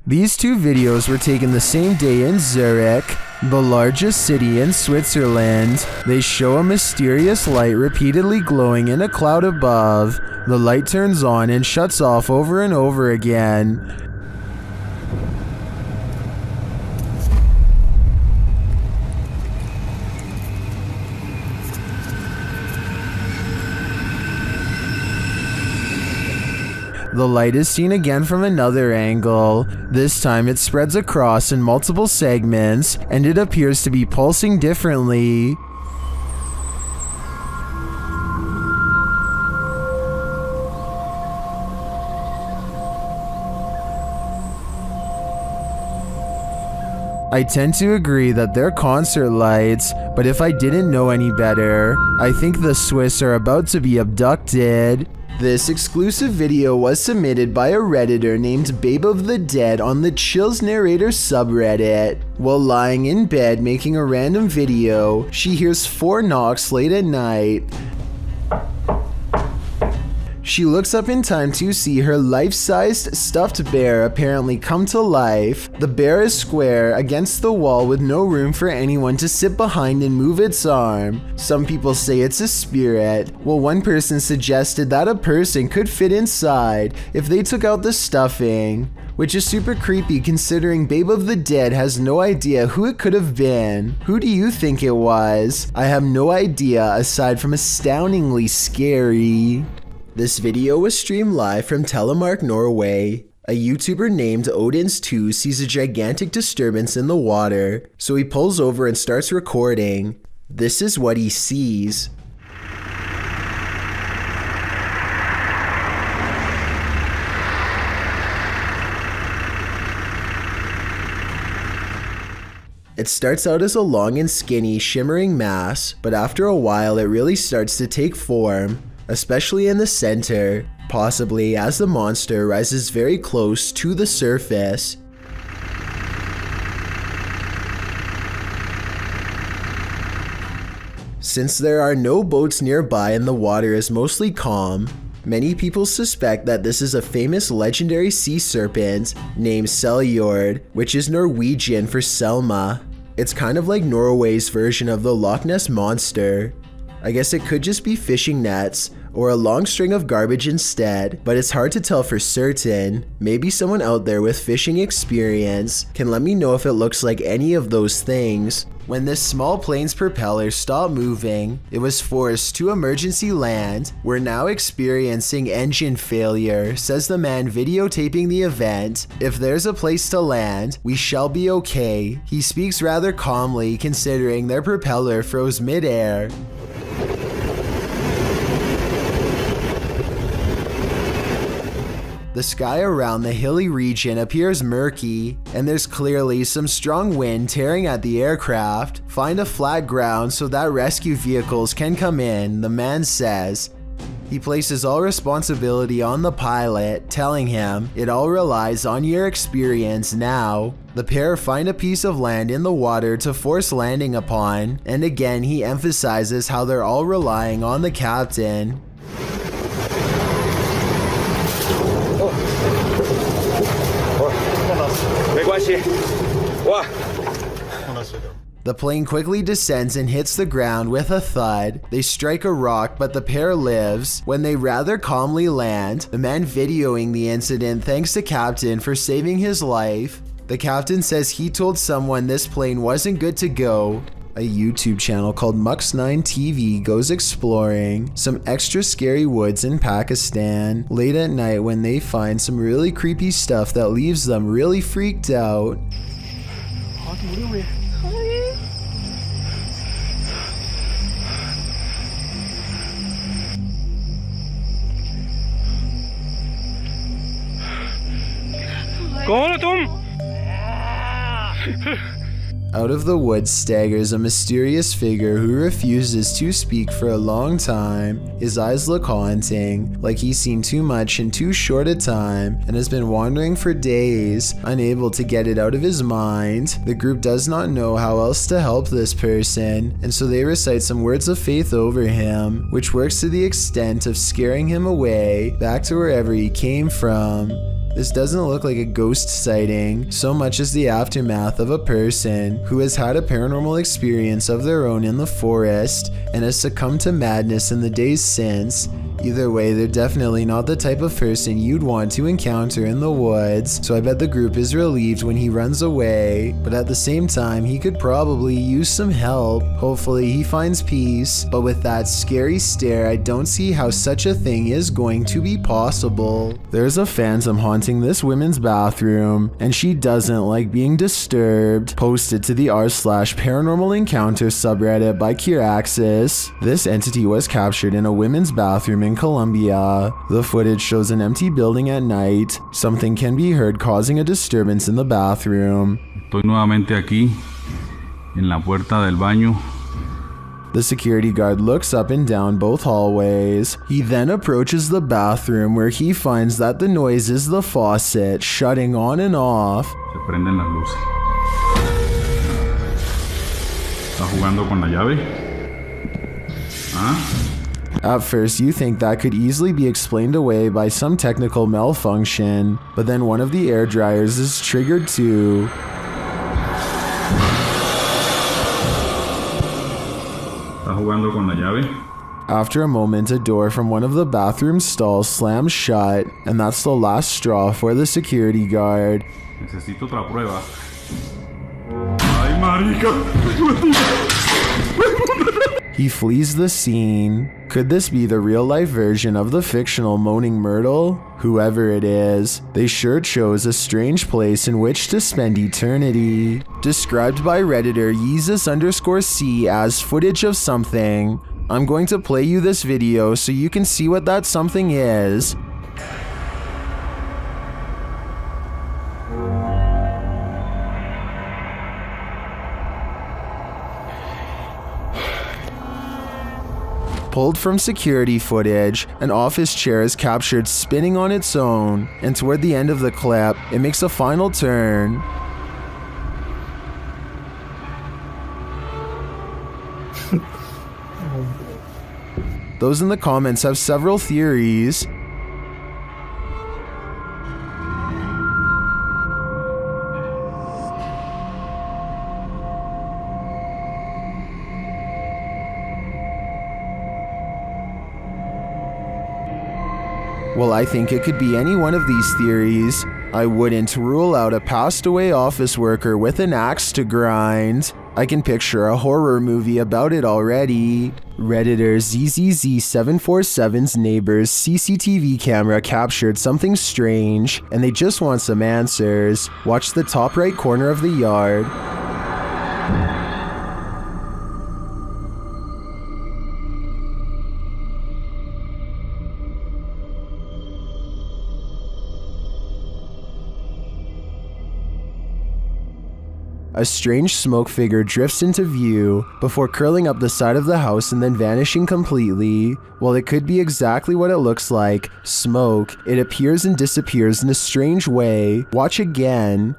These two videos were taken the same day in Zurich, the largest city in Switzerland. They show a mysterious light repeatedly glowing in a cloud above. The light turns on and shuts off over and over again. The light is seen again from another angle. This time it spreads across in multiple segments, and it appears to be pulsing differently. I tend to agree that they're concert lights, but if I didn't know any better, I think the Swiss are about to be abducted. This exclusive video was submitted by a Redditor named Babe of the Dead on the Chills Narrator subreddit. While lying in bed making a random video, she hears 4 knocks late at night. She looks up in time to see her life-sized stuffed bear apparently come to life. The bear is square against the wall with no room for anyone to sit behind and move its arm. Some people say it's a spirit, while one person suggested that a person could fit inside if they took out the stuffing, which is super creepy considering Babe of the Dead has no idea who it could have been. Who do you think it was? I have no idea aside from astoundingly scary. This video was streamed live from Telemark, Norway. A YouTuber named Odins2 sees a gigantic disturbance in the water, so he pulls over and starts recording. This is what he sees. It starts out as a long and skinny, shimmering mass, but after a while it really starts to take form, especially in the center, possibly as the monster rises very close to the surface. Since there are no boats nearby and the water is mostly calm, many people suspect that this is a famous legendary sea serpent named Seljord, which is Norwegian for Selma. It's kind of like Norway's version of the Loch Ness Monster. I guess it could just be fishing nets or a long string of garbage instead, but it's hard to tell for certain. Maybe someone out there with fishing experience can let me know if it looks like any of those things. When this small plane's propeller stopped moving, it was forced to emergency land. We're now experiencing engine failure, says the man videotaping the event. If there's a place to land, we shall be okay. He speaks rather calmly considering their propeller froze mid-air. The sky around the hilly region appears murky, and there's clearly some strong wind tearing at the aircraft. Find a flat ground so that rescue vehicles can come in, the man says. He places all responsibility on the pilot, telling him it all relies on your experience now. The pair find a piece of land in the water to force landing upon, and again he emphasizes how they're all relying on the captain. The plane quickly descends and hits the ground with a thud. They strike a rock, but the pair lives. When they rather calmly land, the man videoing the incident thanks the captain for saving his life. The captain says he told someone this plane wasn't good to go. A YouTube channel called Mux9 TV goes exploring some extra scary woods in Pakistan late at night when they find some really creepy stuff that leaves them really freaked out. Out of the woods staggers a mysterious figure who refuses to speak for a long time. His eyes look haunting, like he's seen too much in too short a time and has been wandering for days, unable to get it out of his mind. The group does not know how else to help this person, and so they recite some words of faith over him, which works to the extent of scaring him away back to wherever he came from. This doesn't look like a ghost sighting so much as the aftermath of a person who has had a paranormal experience of their own in the forest and has succumbed to madness in the days since. Either way, they're definitely not the type of person you'd want to encounter in the woods, so I bet the group is relieved when he runs away, but at the same time, he could probably use some help. Hopefully he finds peace, but with that scary stare, I don't see how such a thing is going to be possible. There's a phantom haunting this women's bathroom, and she doesn't like being disturbed. Posted to the r/paranormal encounter subreddit by Kiraxis. This entity was captured in a women's bathroom in Colombia. The footage shows an empty building at night. Something can be heard causing a disturbance in the bathroom. Estoy nuevamente aquí, en la puerta del baño. The security guard looks up and down both hallways. He then approaches the bathroom where he finds that the noise is the faucet shutting on and off. Se prenden las luces. ¿Está jugando con la llave? ¿Ah? At first, you think that could easily be explained away by some technical malfunction, but then one of the air dryers is triggered too. ¿Está jugando con la llave? After a moment, a door from one of the bathroom stalls slams shut, and that's the last straw for the security guard. Necesito otra prueba. ¡Ay, marica! He flees the scene. Could this be the real-life version of the fictional Moaning Myrtle? Whoever it is, they sure chose a strange place in which to spend eternity. Described by Redditor Yeezus_C as footage of something. I'm going to play you this video so you can see what that something is. Pulled from security footage, an office chair is captured spinning on its own, and toward the end of the clip, it makes a final turn. Those in the comments have several theories. Well, I think it could be any one of these theories. I wouldn't rule out a passed away office worker with an axe to grind. I can picture a horror movie about it already. Redditor ZZZ747's neighbor's CCTV camera captured something strange, and they just want some answers. Watch the top right corner of the yard. A strange smoke figure drifts into view before curling up the side of the house and then vanishing completely. While it could be exactly what it looks like, smoke, it appears and disappears in a strange way. Watch again.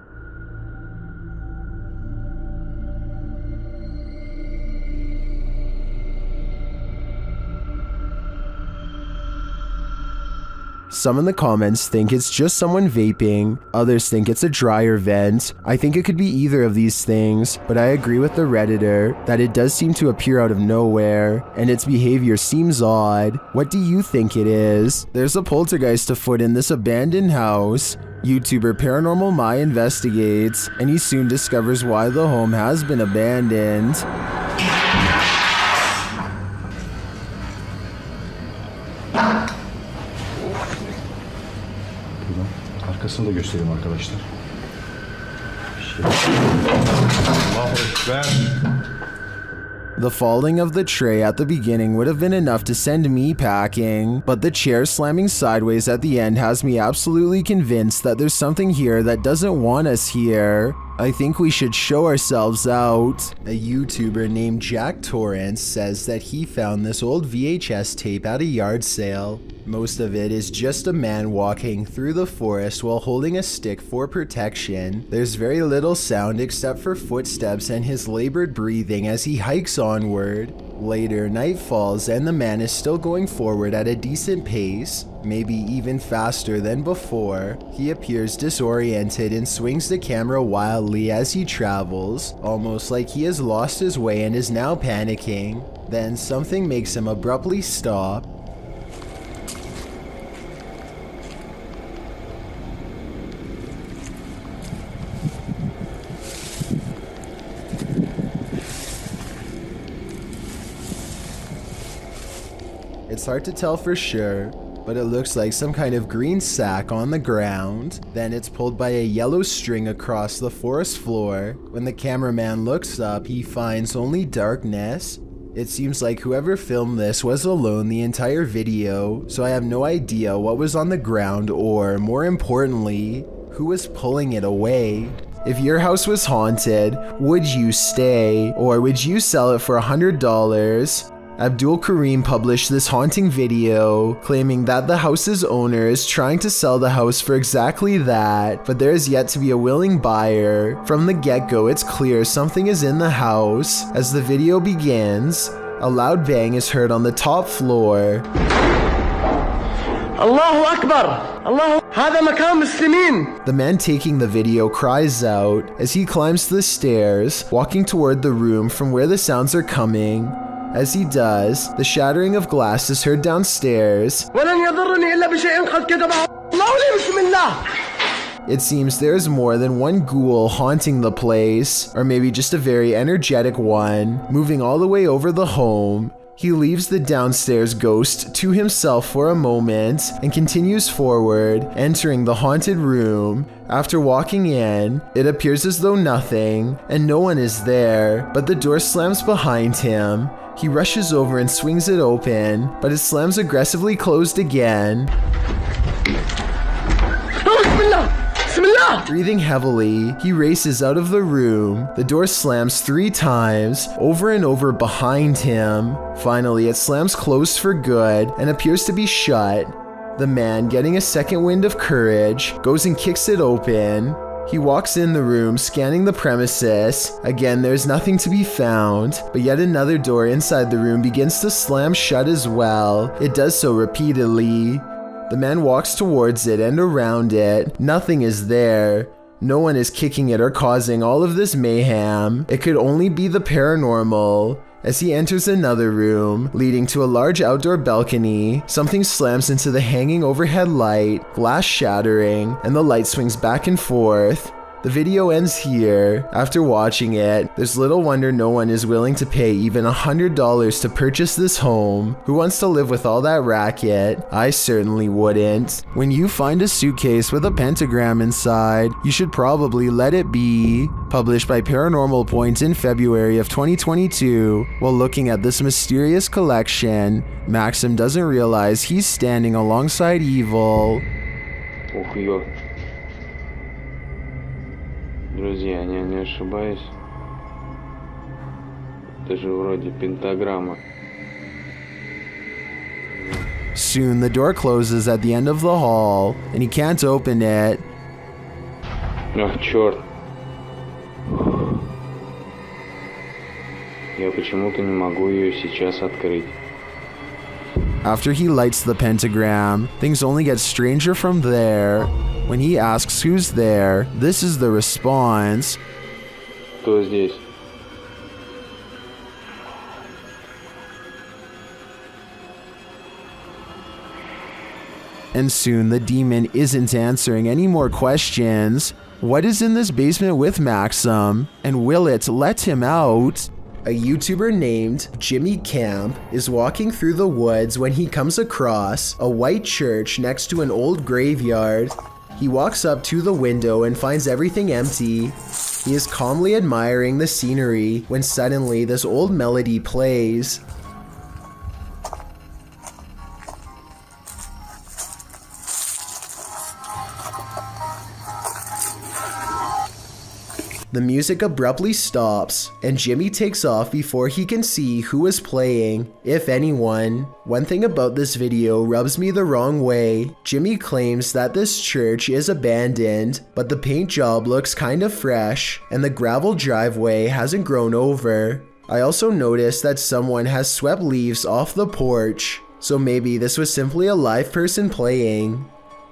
Some in the comments think it's just someone vaping, others think it's a dryer vent. I think it could be either of these things, but I agree with the Redditor that it does seem to appear out of nowhere, and its behavior seems odd. What do you think it is? There's a poltergeist afoot in this abandoned house. YouTuber Paranormal My investigates, and he soon discovers why the home has been abandoned. Arkasını da göstereyim arkadaşlar. Allahu Ekber. The falling of the tray at the beginning would have been enough to send me packing, but the chair slamming sideways at the end has me absolutely convinced that there's something here that doesn't want us here. I think we should show ourselves out. A YouTuber named Jack Torrance says that he found this old VHS tape at a yard sale. Most of it is just a man walking through the forest while holding a stick for protection. There's very little sound except for footsteps and his labored breathing as he hikes onward. Later, night falls and the man is still going forward at a decent pace, maybe even faster than before. He appears disoriented and swings the camera wildly as he travels, almost like he has lost his way and is now panicking. Then something makes him abruptly stop. It's hard to tell for sure, but it looks like some kind of green sack on the ground. Then it's pulled by a yellow string across the forest floor. When the cameraman looks up, he finds only darkness. It seems like whoever filmed this was alone the entire video, so I have no idea what was on the ground or, more importantly, who was pulling it away. If your house was haunted, would you stay, or would you sell it for $100? Abdul Karim published this haunting video, claiming that the house's owner is trying to sell the house for exactly that, but there is yet to be a willing buyer. From the get-go, it's clear something is in the house. As the video begins, a loud bang is heard on the top floor. Allahu Akbar! Allah, هذا مكان مسلمين! The man taking the video cries out as he climbs the stairs, walking toward the room from where the sounds are coming. As he does, the shattering of glass is heard downstairs. It seems there is more than one ghoul haunting the place, or maybe just a very energetic one, moving all the way over the home. He leaves the downstairs ghost to himself for a moment and continues forward, entering the haunted room. After walking in, it appears as though nothing and no one is there, but the door slams behind him. He rushes over and swings it open, but it slams aggressively closed again. Breathing heavily, he races out of the room. The door slams 3 times, over and over behind him. Finally, it slams closed for good and appears to be shut. The man, getting a second wind of courage, goes and kicks it open. He walks in the room, scanning the premises. Again, there's nothing to be found, but yet another door inside the room begins to slam shut as well. It does so repeatedly. The man walks towards it and around it. Nothing is there. No one is kicking it or causing all of this mayhem. It could only be the paranormal. As he enters another room, leading to a large outdoor balcony, something slams into the hanging overhead light, glass shattering, and the light swings back and forth. The video ends here. After watching it, there's little wonder no one is willing to pay even $100 to purchase this home. Who wants to live with all that racket? I certainly wouldn't. When you find a suitcase with a pentagram inside, you should probably let it be. Published by Paranormal Point in February of 2022. While looking at this mysterious collection, Maxim doesn't realize he's standing alongside evil. Друзья, я не ошибаюсь. Это же вроде пентаграмма. Soon the door closes at the end of the hall, and he can't open it. Ах, черт. Я почему-то не могу ее сейчас открыть. After he lights the pentagram, things only get stranger from there. When he asks who's there, this is the response. Кто здесь? And soon the demon isn't answering any more questions. What is in this basement with Maxim? And will it let him out? A YouTuber named Jimmy Camp is walking through the woods when he comes across a white church next to an old graveyard. He walks up to the window and finds everything empty. He is calmly admiring the scenery when suddenly this old melody plays. The music abruptly stops, and Jimmy takes off before he can see who is playing, if anyone. One thing about this video rubs me the wrong way. Jimmy claims that this church is abandoned, but the paint job looks kind of fresh, and the gravel driveway hasn't grown over. I also noticed that someone has swept leaves off the porch, so maybe this was simply a live person playing.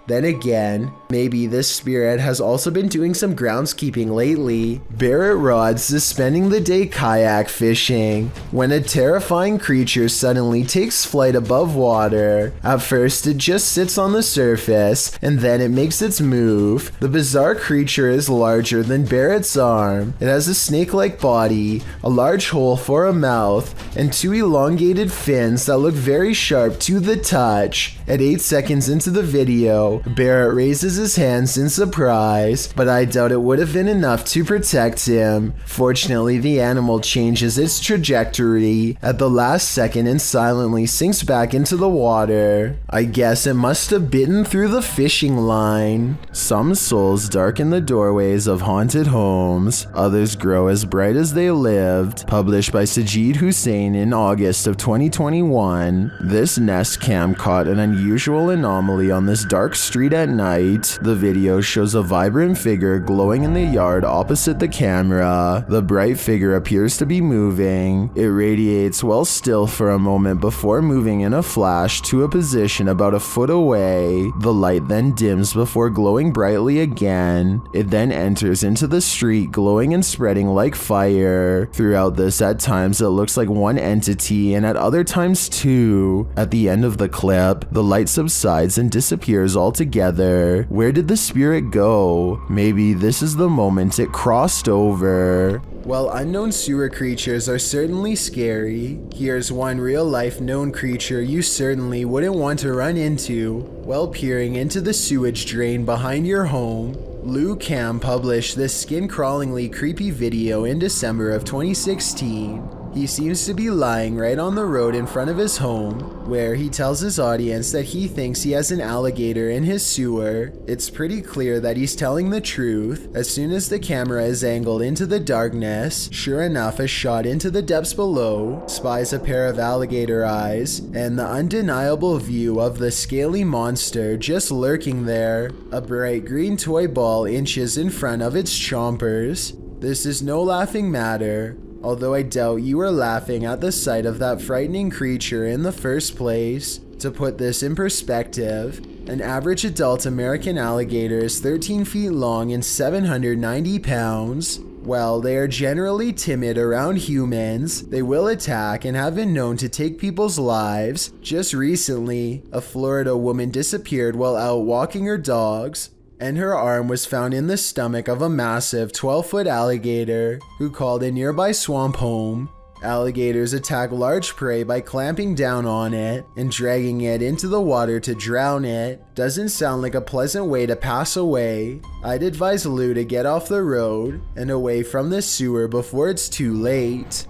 Then again, maybe this spirit has also been doing some groundskeeping lately. Barrett Rod suspending the day kayak fishing when a terrifying creature suddenly takes flight above water. At first it just sits on the surface and then it makes its move. The bizarre creature is larger than Barrett's arm. It has a snake-like body, a large hole for a mouth, and 2 elongated fins that look very sharp to the touch. At 8 seconds into the video, Barrett raises his hands in surprise, but I doubt it would have been enough to protect him. Fortunately, the animal changes its trajectory at the last second and silently sinks back into the water. I guess it must have bitten through the fishing line. Some souls darken the doorways of haunted homes, others grow as bright as they lived. Published by Sajid Hussein in August of 2021. This Nest Cam caught an unusual anomaly on this dark street at night. The video shows a vibrant figure glowing in the yard opposite the camera. The bright figure appears to be moving. It radiates while still for a moment before moving in a flash to a position about a foot away. The light then dims before glowing brightly again. It then enters into the street, glowing and spreading like fire. Throughout this, at times it looks like one entity and at other times two. At the end of the clip, the light subsides and disappears altogether. Where did the spirit go? Maybe this is the moment it crossed over. While unknown sewer creatures are certainly scary, here's one real-life known creature you certainly wouldn't want to run into while peering into the sewage drain behind your home. Lou Cam published this skin-crawlingly creepy video in December of 2016. He seems to be lying right on the road in front of his home, where he tells his audience that he thinks he has an alligator in his sewer. It's pretty clear that he's telling the truth. As soon as the camera is angled into the darkness, sure enough, a shot into the depths below spies a pair of alligator eyes and the undeniable view of the scaly monster just lurking there, a bright green toy ball inches in front of its chompers. This is no laughing matter, although I doubt you were laughing at the sight of that frightening creature in the first place. To put this in perspective, an average adult American alligator is 13 feet long and 790 pounds. While they are generally timid around humans, they will attack and have been known to take people's lives. Just recently, a Florida woman disappeared while out walking her dogs, and her arm was found in the stomach of a massive 12-foot alligator who called a nearby swamp home. Alligators attack large prey by clamping down on it and dragging it into the water to drown it. Doesn't sound like a pleasant way to pass away. I'd advise Lou to get off the road and away from the sewer before it's too late.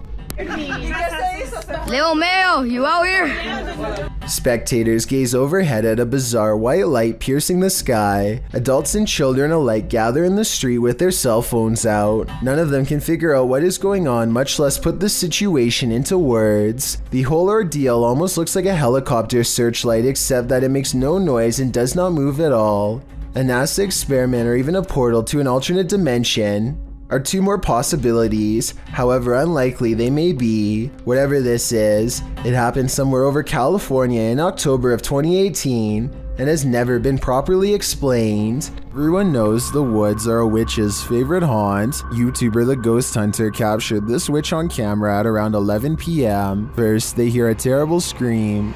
Leo Mayo, you out here? Spectators gaze overhead at a bizarre white light piercing the sky. Adults and children alike gather in the street with their cell phones out. None of them can figure out what is going on, much less put the situation into words. The whole ordeal almost looks like a helicopter searchlight, except that it makes no noise and does not move at all. A NASA experiment or even a portal to an alternate dimension are two more possibilities, however unlikely they may be. Whatever this is, it happened somewhere over California in October of 2018 and has never been properly explained. Everyone knows the woods are a witch's favorite haunt. YouTuber The Ghost Hunter captured this witch on camera at around 11 p.m. First, they hear a terrible scream.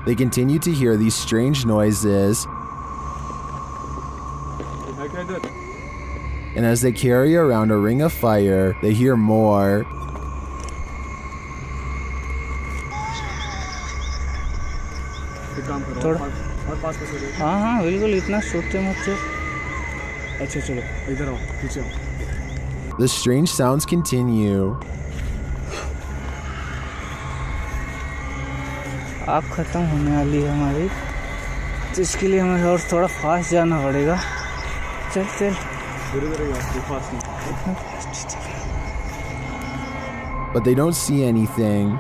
They continue to hear these strange noises, and as they carry around a ring of fire, they hear more. हाँ बिल्कुल इतना सोचते मत। अच्छा चलो इधर आओ पीछे आओ। The strange sounds continue. आग ख़त्म होने वाली है हमारी, तो इसके लिए हमें और थोड़ा फास्ट जाना पड़ेगा। चल चल But they don't see anything.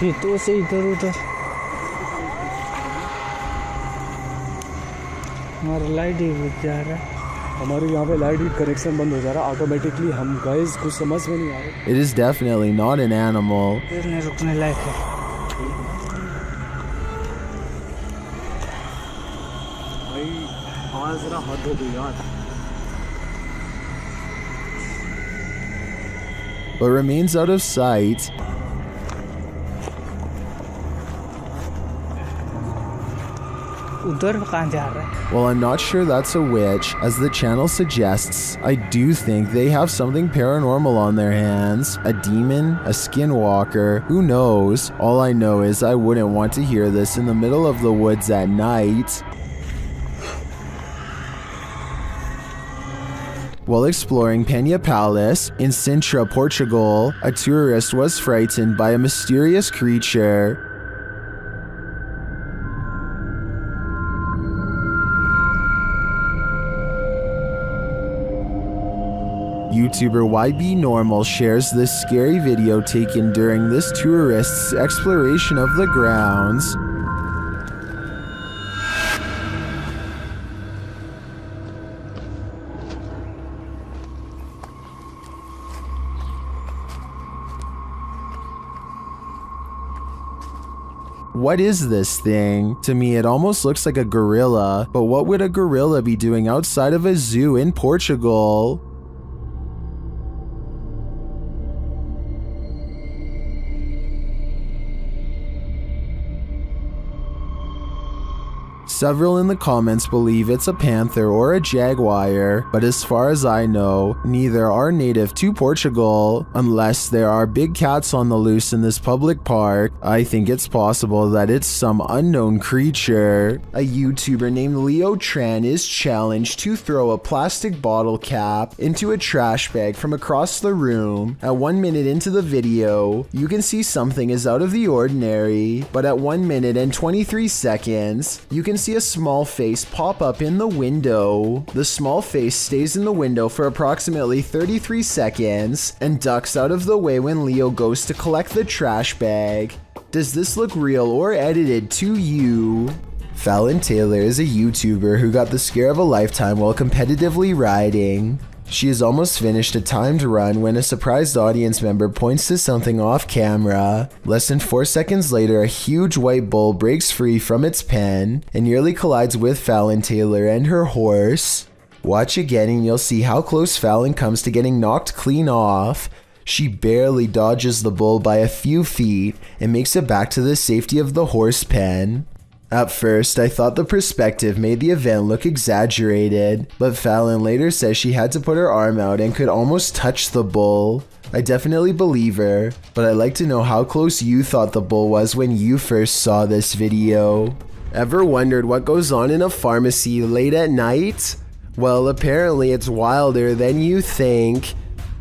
फिर तो से इधर उधर हमारा लाइट ही बुझ जा रहा है। हमारे यहाँ पे लाइट कनेक्शन बंद हो जा रहा है ऑटोमेटिकली। हम गाइस कुछ समझ में नहीं आ रहा। It is definitely not an animal. फिर रुकने लायक है। भाई आज जरा हद हो गई यार। But remains out of sight. उधर कहाँ जा रहा है? Well, I'm not sure that's a witch. As the channel suggests, I do think they have something paranormal on their hands. A demon, a skinwalker, who knows? All I know is I wouldn't want to hear this in the middle of the woods at night. While exploring Penha Palace in Sintra, Portugal, a tourist was frightened by a mysterious creature. YouTuber YB Normal shares this scary video taken during this tourist's exploration of the grounds. What is this thing? To me, it almost looks like a gorilla, but what would a gorilla be doing outside of a zoo in Portugal? Several in the comments believe it's a panther or a jaguar, but as far as I know, neither are native to Portugal. Unless there are big cats on the loose in this public park, I think it's possible that it's some unknown creature. A YouTuber named Leo Tran is challenged to throw a plastic bottle cap into a trash bag from across the room. At 1 minute into the video, you can see something is out of the ordinary, but at 1 minute and 23 seconds, you can see a small face pop up in the window. The small face stays in the window for approximately 33 seconds and ducks out of the way when Leo goes to collect the trash bag. Does this look real or edited to you? Fallon Taylor is a YouTuber who got the scare of a lifetime while competitively riding. She has almost finished a timed run when a surprised audience member points to something off camera. Less than 4 seconds later, a huge white bull breaks free from its pen and nearly collides with Fallon Taylor and her horse. Watch again and you'll see how close Fallon comes to getting knocked clean off. She barely dodges the bull by a few feet and makes it back to the safety of the horse pen. At first, I thought the perspective made the event look exaggerated, but Fallon later says she had to put her arm out and could almost touch the bull. I definitely believe her, but I'd like to know how close you thought the bull was when you first saw this video. Ever wondered what goes on in a pharmacy late at night? Well, apparently it's wilder than you think.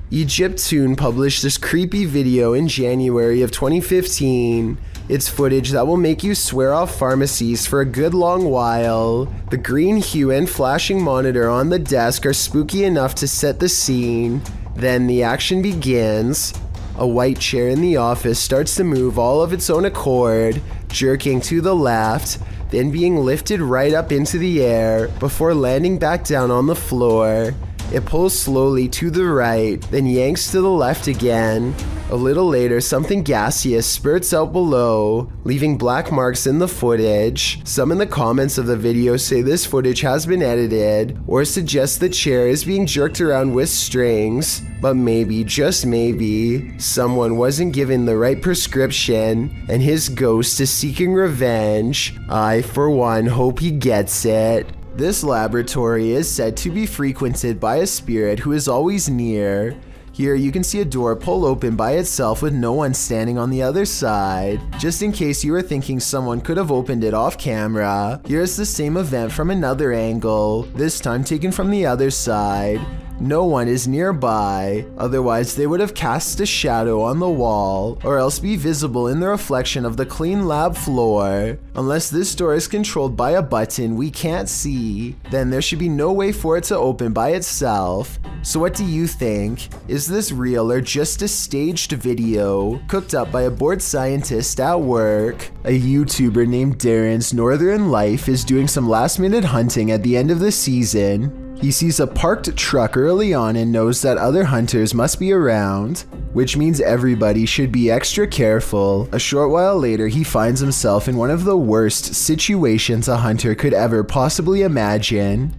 Egyptoon published this creepy video in January of 2015. It's footage that will make you swear off pharmacies for a good long while. The green hue and flashing monitor on the desk are spooky enough to set the scene. Then the action begins. A white chair in the office starts to move all of its own accord, jerking to the left, then being lifted right up into the air before landing back down on the floor. It pulls slowly to the right, then yanks to the left again. A little later, something gaseous spurts out below, leaving black marks in the footage. Some in the comments of the video say this footage has been edited, or suggest the chair is being jerked around with strings. But maybe, just maybe, someone wasn't given the right prescription, and his ghost is seeking revenge. I, for one, hope he gets it. This laboratory is said to be frequented by a spirit who is always near. Here you can see a door pull open by itself with no one standing on the other side. Just in case you were thinking someone could have opened it off camera, here's the same event from another angle, this time taken from the other side. no one is nearby, otherwise they would have cast a shadow on the wall, or else be visible in the reflection of the clean lab floor. Unless this door is controlled by a button we can't see, then there should be no way for it to open by itself. So what do you think? Is this real or just a staged video cooked up by a bored scientist at work? A YouTuber named Darren's Northern Life is doing some last-minute hunting at the end of the season. He sees a parked truck early on and knows that other hunters must be around, which means everybody should be extra careful. A short while later, he finds himself in one of the worst situations a hunter could ever possibly imagine.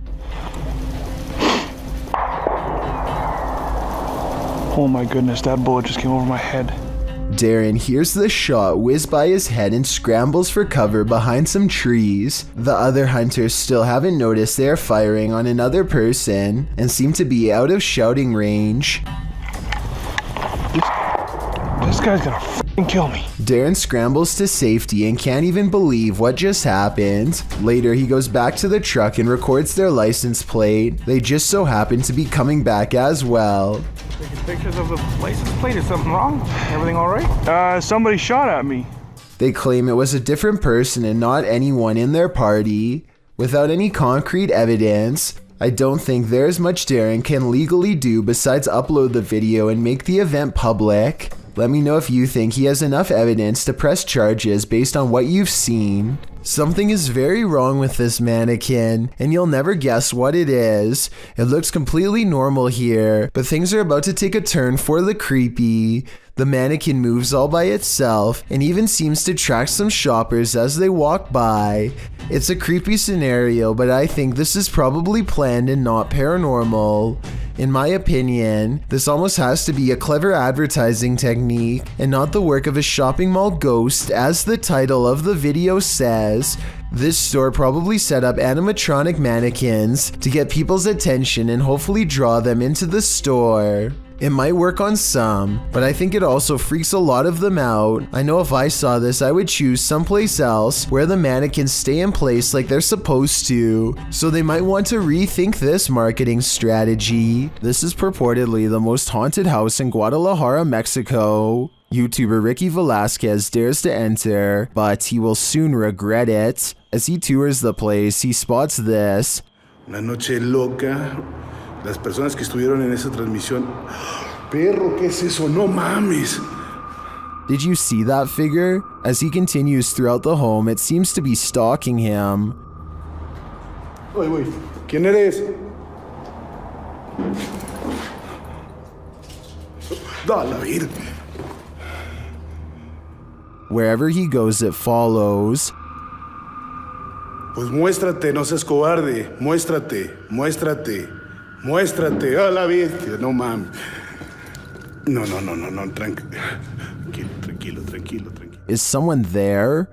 Oh my goodness, that bullet just came over my head. Darren hears the shot whiz by his head and scrambles for cover behind some trees. The other hunters still haven't noticed they are firing on another person and seem to be out of shouting range. This guy's gonna f***ing kill me. Darren scrambles to safety and can't even believe what just happened. Later, he goes back to the truck and records their license plate. They just so happen to be coming back as well. Taking pictures of the license plate. Is something wrong? Everything all right? Somebody shot at me. They claim it was a different person and not anyone in their party. Without any concrete evidence, I don't think there's much Darren can legally do besides upload the video and make the event public. Let me know if you think he has enough evidence to press charges based on what you've seen. Something is very wrong with this mannequin, and you'll never guess what it is. It looks completely normal here, but things are about to take a turn for the creepy. The mannequin moves all by itself and even seems to track some shoppers as they walk by. It's a creepy scenario, but I think this is probably planned and not paranormal. In my opinion, this almost has to be a clever advertising technique and not the work of a shopping mall ghost, as the title of the video says. This store probably set up animatronic mannequins to get people's attention and hopefully draw them into the store. It might work on some, but I think it also freaks a lot of them out. I know if I saw this, I would choose someplace else where the mannequins stay in place like they're supposed to, so they might want to rethink this marketing strategy. This is purportedly the most haunted house in Guadalajara, Mexico. YouTuber Ricky Velasquez dares to enter, but he will soon regret it. As he tours the place, he spots this. Una noche loca. Las personas que estuvieron en esa transmisión. Perro, ¿qué es eso? No mames. Did you see that figure? As he continues throughout the home, it seems to be stalking him. Oye, güey, ¿quién eres? Da la vida. Wherever he goes, it follows. Pues muéstrate, no seas cobarde. Muéstrate, muéstrate. Muéstrate, a la bestia, no mames. No, tranquilo. Is someone there?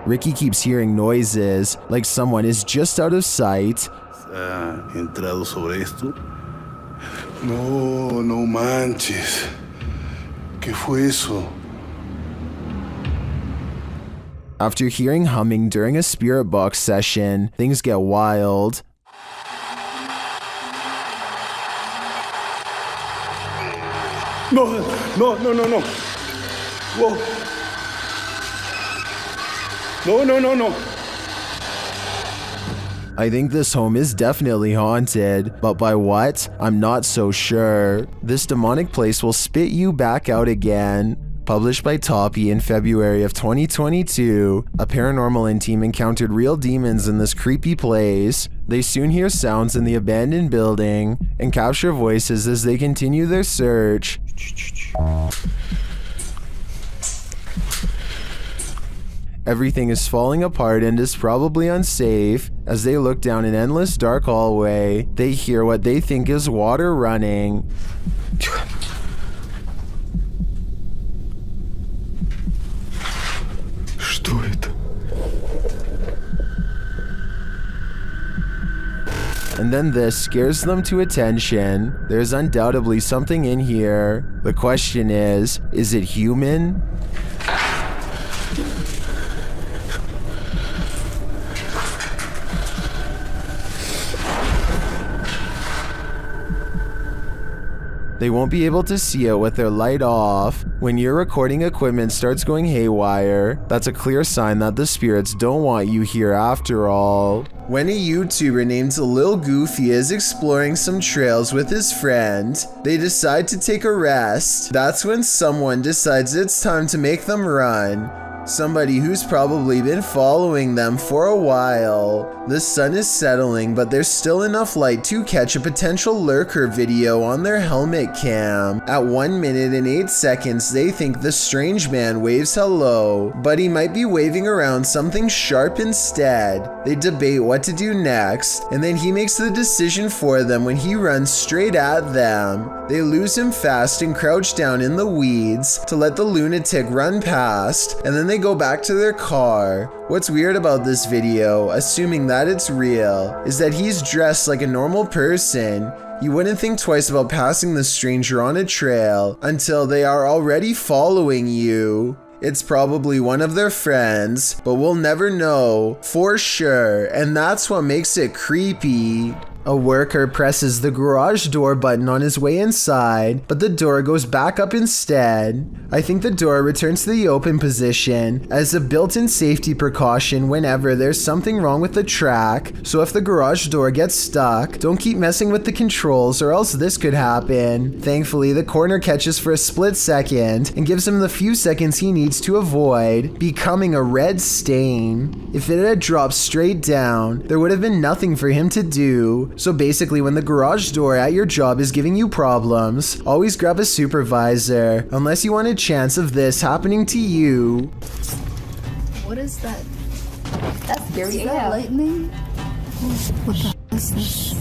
Ricky keeps hearing noises, like someone is just out of sight. ¿Ha entrado sobre esto? No manches. ¿Qué fue eso? After hearing humming during a spirit box session, things get wild. No. Whoa. No. I think this home is definitely haunted, but by what? I'm not so sure. This demonic place will spit you back out again. Published by Toppy in February of 2022, a paranormal team encountered real demons in this creepy place. They soon hear sounds in the abandoned building and capture voices as they continue their search. Everything is falling apart and is probably unsafe. As they look down an endless dark hallway, they hear what they think is water running. Что это? and then this scares them to attention. There's undoubtedly something in here. The question is it human? They won't be able to see it with their light off. When your recording equipment starts going haywire, that's a clear sign that the spirits don't want you here after all. When a YouTuber named Lil Goofy is exploring some trails with his friend, they decide to take a rest. That's when someone decides it's time to make them run. Somebody who's probably been following them for a while. The sun is settling, but there's still enough light to catch a potential lurker video on their helmet cam. At 1 minute and 8 seconds, they think the strange man waves hello, but he might be waving around something sharp instead. They debate what to do next, and then he makes the decision for them when he runs straight at them. They lose him fast and crouch down in the weeds to let the lunatic run past, and then they go back to their car. What's weird about this video, assuming that it's real, is that he's dressed like a normal person. You wouldn't think twice about passing the stranger on a trail until they are already following you. It's probably one of their friends, but we'll never know for sure, and that's what makes it creepy. A worker presses the garage door button on his way inside, but the door goes back up instead. I think the door returns to the open position as a built-in safety precaution whenever there's something wrong with the track, so if the garage door gets stuck, don't keep messing with the controls or else this could happen. Thankfully, the corner catches for a split second and gives him the few seconds he needs to avoid becoming a red stain. If it had dropped straight down, there would have been nothing for him to do. So basically, when the garage door at your job is giving you problems, always grab a supervisor, unless you want a chance of this happening to you. What is that? That's scary. Is that lightning? What the hell is this?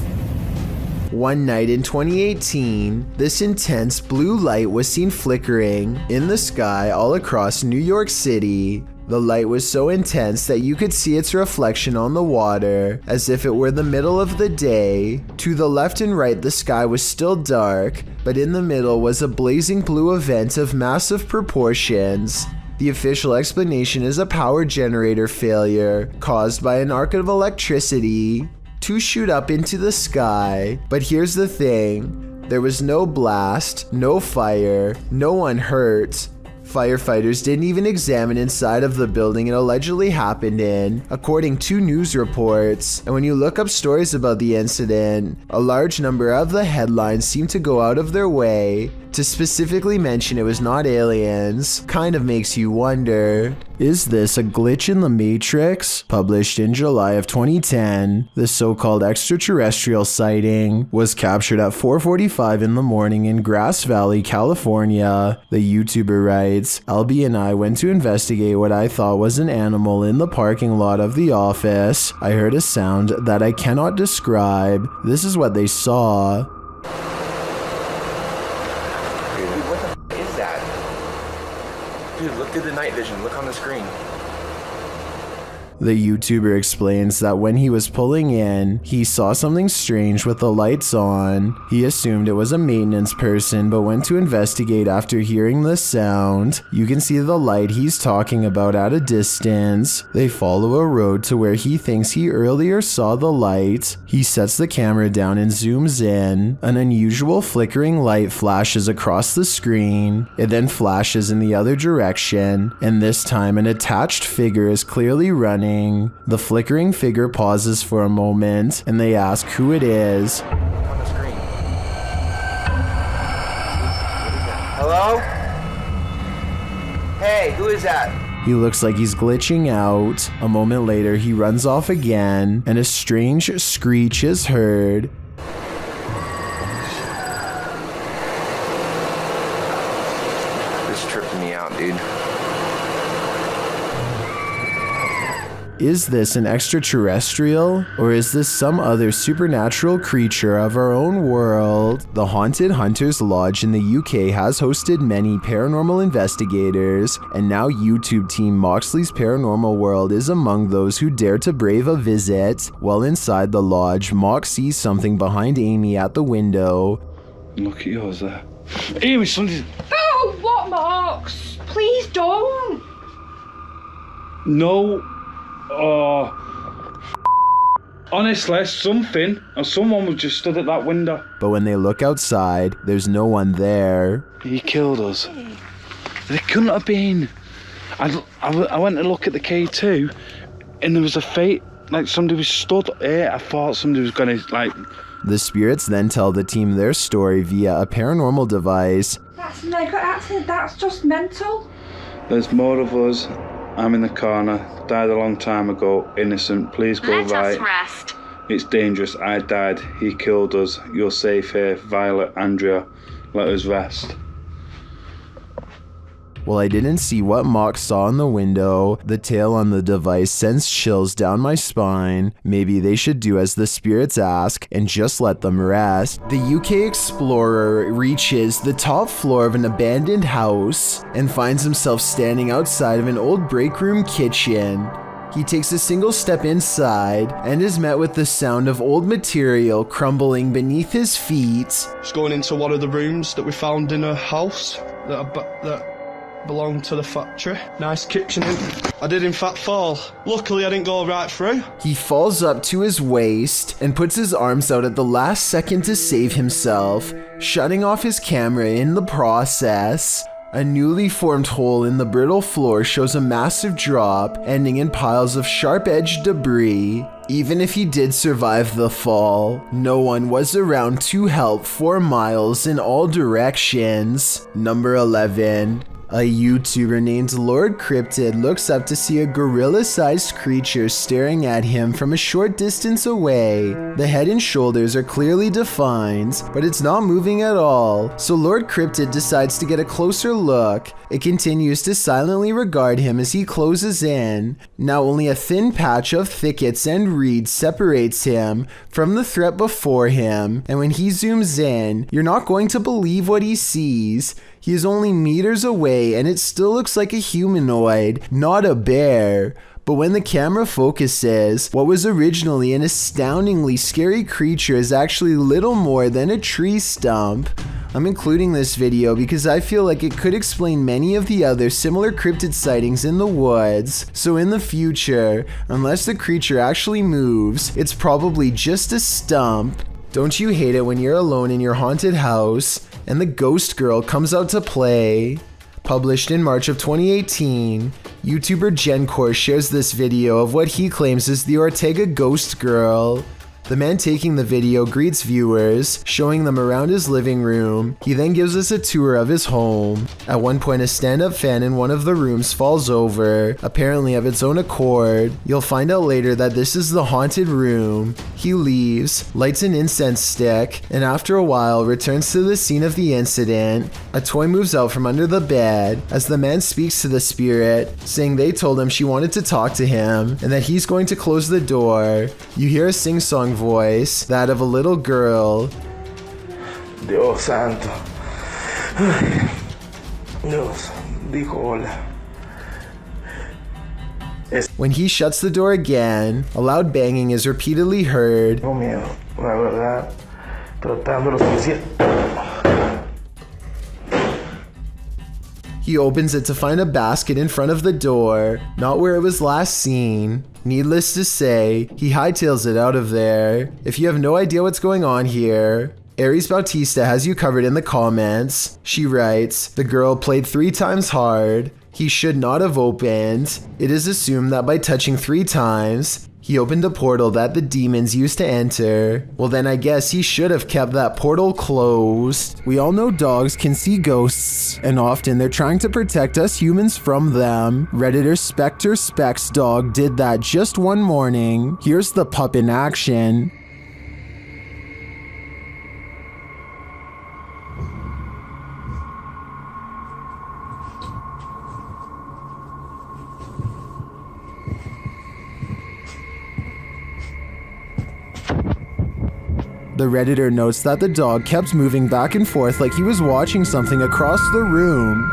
One night in 2018, this intense blue light was seen flickering in the sky all across New York City. The light was so intense that you could see its reflection on the water, as if it were the middle of the day. To the left and right, the sky was still dark, but in the middle was a blazing blue event of massive proportions. The official explanation is a power generator failure caused by an arc of electricity to shoot up into the sky. But here's the thing, there was no blast, no fire, no one hurt. Firefighters didn't even examine inside of the building it allegedly happened in, according to news reports. And when you look up stories about the incident, a large number of the headlines seem to go out of their way to specifically mention it was not aliens. Kind of makes you wonder, is this a glitch in the Matrix? Published in July of 2010, the so-called extraterrestrial sighting was captured at 4:45 in the morning in Grass Valley, California. The YouTuber writes, "Albie and I went to investigate what I thought was an animal in the parking lot of the office. I heard a sound that I cannot describe. This is what they saw." Dude, look through the night vision. Look on the screen. The YouTuber explains that when he was pulling in, he saw something strange with the lights on. He assumed it was a maintenance person, but went to investigate after hearing the sound. You can see the light he's talking about at a distance. They follow a road to where he thinks he earlier saw the light. He sets the camera down and zooms in. An unusual flickering light flashes across the screen. It then flashes in the other direction, and this time an attached figure is clearly running. The flickering figure pauses for a moment, and they ask who it is. On the screen. Hello? Hey, who is that? He looks like he's glitching out. A moment later, he runs off again, and a strange screech is heard. This tripping me out, dude. Is this an extraterrestrial, or is this some other supernatural creature of our own world? The Haunted Hunters Lodge in the UK has hosted many paranormal investigators, and now YouTube team Moxley's Paranormal World is among those who dare to brave a visit. While inside the lodge, Mox sees something behind Amy at the window. Look at yours there. Amy, something. Oh, what, Marks? Please don't. No. Honestly, something or someone was just stood at that window. But when they look outside, there's no one there. He killed us. There couldn't have been. I went to look at the K2, and there was a fate. Like somebody was stood here. I thought somebody was gonna like. The spirits then tell the team their story via a paranormal device. That's just mental. There's more of us. I'm in the corner. Died a long time ago. Innocent. Please go right. Let us rest. It's dangerous. I died. He killed us. You're safe here. Violet, Andrea. Let us rest. While I didn't see what Mox saw in the window, the tale on the device sends chills down my spine. Maybe they should do as the spirits ask and just let them rest. The UK explorer reaches the top floor of an abandoned house and finds himself standing outside of an old break room kitchen. He takes a single step inside and is met with the sound of old material crumbling beneath his feet. Just going into one of the rooms that we found in a house that belonged to the factory. Nice kitchen. I did in fact fall. Luckily I didn't go right through. He falls up to his waist and puts his arms out at the last second to save himself, shutting off his camera in the process. A newly formed hole in the brittle floor shows a massive drop, ending in piles of sharp-edged debris. Even if he did survive the fall, no one was around to help 4 miles in all directions. Number 11. A YouTuber named Lord Cryptid looks up to see a gorilla-sized creature staring at him from a short distance away. The head and shoulders are clearly defined, but it's not moving at all, so Lord Cryptid decides to get a closer look. It continues to silently regard him as he closes in. Now only a thin patch of thickets and reeds separates him from the threat before him, and when he zooms in, you're not going to believe what he sees. He is only meters away and it still looks like a humanoid, not a bear. But when the camera focuses, what was originally an astoundingly scary creature is actually little more than a tree stump. I'm including this video because I feel like it could explain many of the other similar cryptid sightings in the woods. So in the future, unless the creature actually moves, it's probably just a stump. Don't you hate it when you're alone in your haunted house and the ghost girl comes out to play? Published in March of 2018, YouTuber Gencor shares this video of what he claims is the Ortega ghost girl. The man taking the video greets viewers, showing them around his living room. He then gives us a tour of his home. At one point, a stand-up fan in one of the rooms falls over, apparently of its own accord. You'll find out later that this is the haunted room. He leaves, lights an incense stick, and after a while returns to the scene of the incident. A toy moves out from under the bed as the man speaks to the spirit, saying they told him she wanted to talk to him and that he's going to close the door. You hear a sing-song voice, that of a little girl. Dios santo. Dios dijo hola. When he shuts the door again, a loud banging is repeatedly heard. Tengo miedo, la verdad. Tratando lo suficiente. He opens it to find a basket in front of the door, not where it was last seen. Needless to say, he hightails it out of there. If you have no idea what's going on here, Aries Bautista has you covered in the comments. She writes, the girl played 3 times hard. He should not have opened. It is assumed that by touching 3 times, he opened a portal that the demons used to enter. Well then I guess he should have kept that portal closed. We all know dogs can see ghosts, and often they're trying to protect us humans from them. Redditor Spectre Specs Dog did that just one morning. Here's the pup in action. The Redditor notes that the dog kept moving back and forth like he was watching something across the room.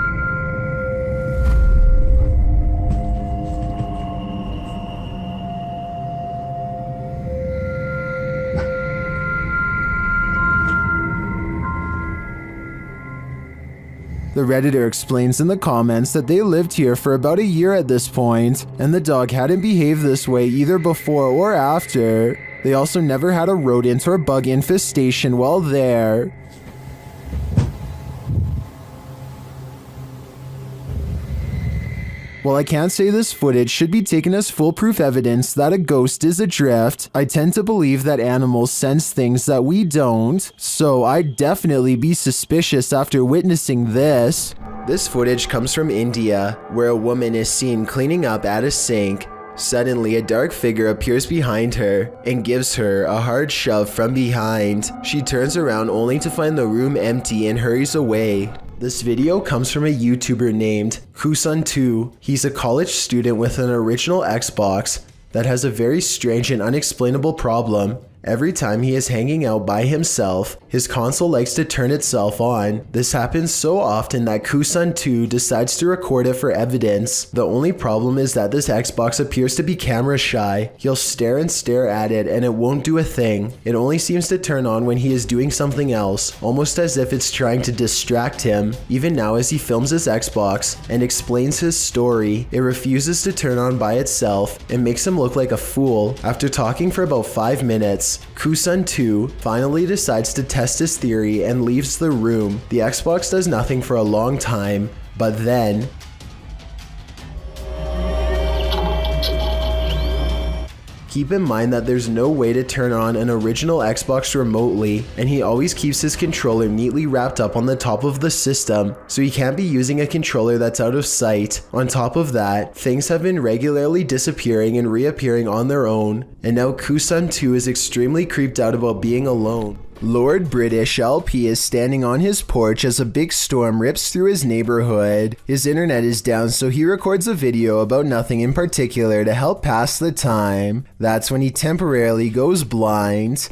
The Redditor explains in the comments that they lived here for about a year at this point, and the dog hadn't behaved this way either before or after. They also never had a rodent or bug infestation while there. While I can't say this footage should be taken as foolproof evidence that a ghost is adrift, I tend to believe that animals sense things that we don't, so I'd definitely be suspicious after witnessing this. This footage comes from India, where a woman is seen cleaning up at a sink. Suddenly, a dark figure appears behind her and gives her a hard shove from behind. She turns around only to find the room empty and hurries away. This video comes from a YouTuber named Kusun2. He's a college student with an original Xbox that has a very strange and unexplainable problem. Every time he is hanging out by himself, his console likes to turn itself on. This happens so often that Kusun2 decides to record it for evidence. The only problem is that this Xbox appears to be camera shy. He'll stare and stare at it and it won't do a thing. It only seems to turn on when he is doing something else, almost as if it's trying to distract him. Even now as he films his Xbox and explains his story, it refuses to turn on by itself and makes him look like a fool. After talking for about 5 minutes, Kusun2 finally decides to test his theory and leaves the room. The Xbox does nothing for a long time, but then keep in mind that there's no way to turn on an original Xbox remotely, and he always keeps his controller neatly wrapped up on the top of the system, so he can't be using a controller that's out of sight. On top of that, things have been regularly disappearing and reappearing on their own, and now Kusun2 is extremely creeped out about being alone. Lord British LP is standing on his porch as a big storm rips through his neighborhood. His internet is down, so he records a video about nothing in particular to help pass the time. That's when he temporarily goes blind.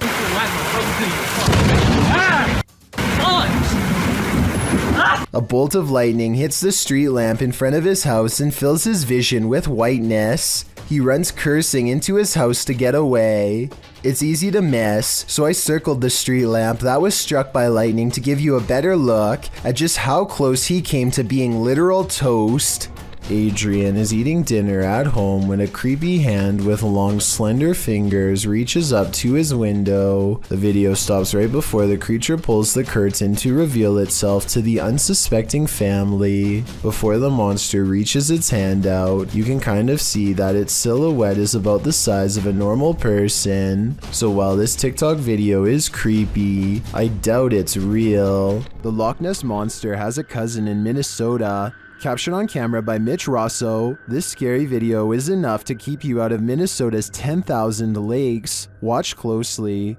A bolt of lightning hits the street lamp in front of his house and fills his vision with whiteness. He runs cursing into his house to get away. It's easy to miss, so I circled the street lamp that was struck by lightning to give you a better look at just how close he came to being literal toast. Adrian is eating dinner at home when a creepy hand with long slender fingers reaches up to his window. The video stops right before the creature pulls the curtain to reveal itself to the unsuspecting family. Before the monster reaches its hand out, you can kind of see that its silhouette is about the size of a normal person. So while this TikTok video is creepy, I doubt it's real. The Loch Ness Monster has a cousin in Minnesota. Captured on camera by Mitch Rosso, this scary video is enough to keep you out of Minnesota's 10,000 lakes. Watch closely.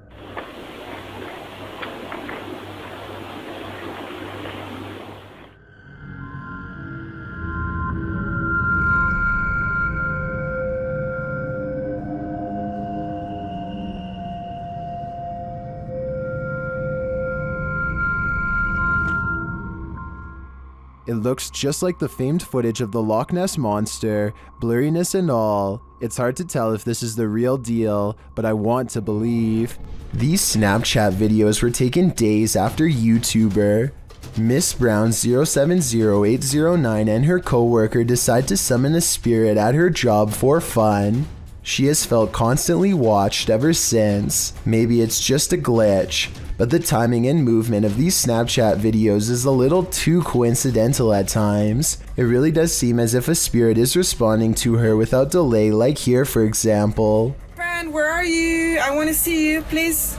It looks just like the famed footage of the Loch Ness Monster, blurriness and all. It's hard to tell if this is the real deal, but I want to believe. These Snapchat videos were taken days after YouTuber Miss Brown 070809 and her co-worker decide to summon a spirit at her job for fun. She has felt constantly watched ever since. Maybe it's just a glitch, but the timing and movement of these Snapchat videos is a little too coincidental at times. It really does seem as if a spirit is responding to her without delay, like here for example. Friend, where are you? I want to see you, please.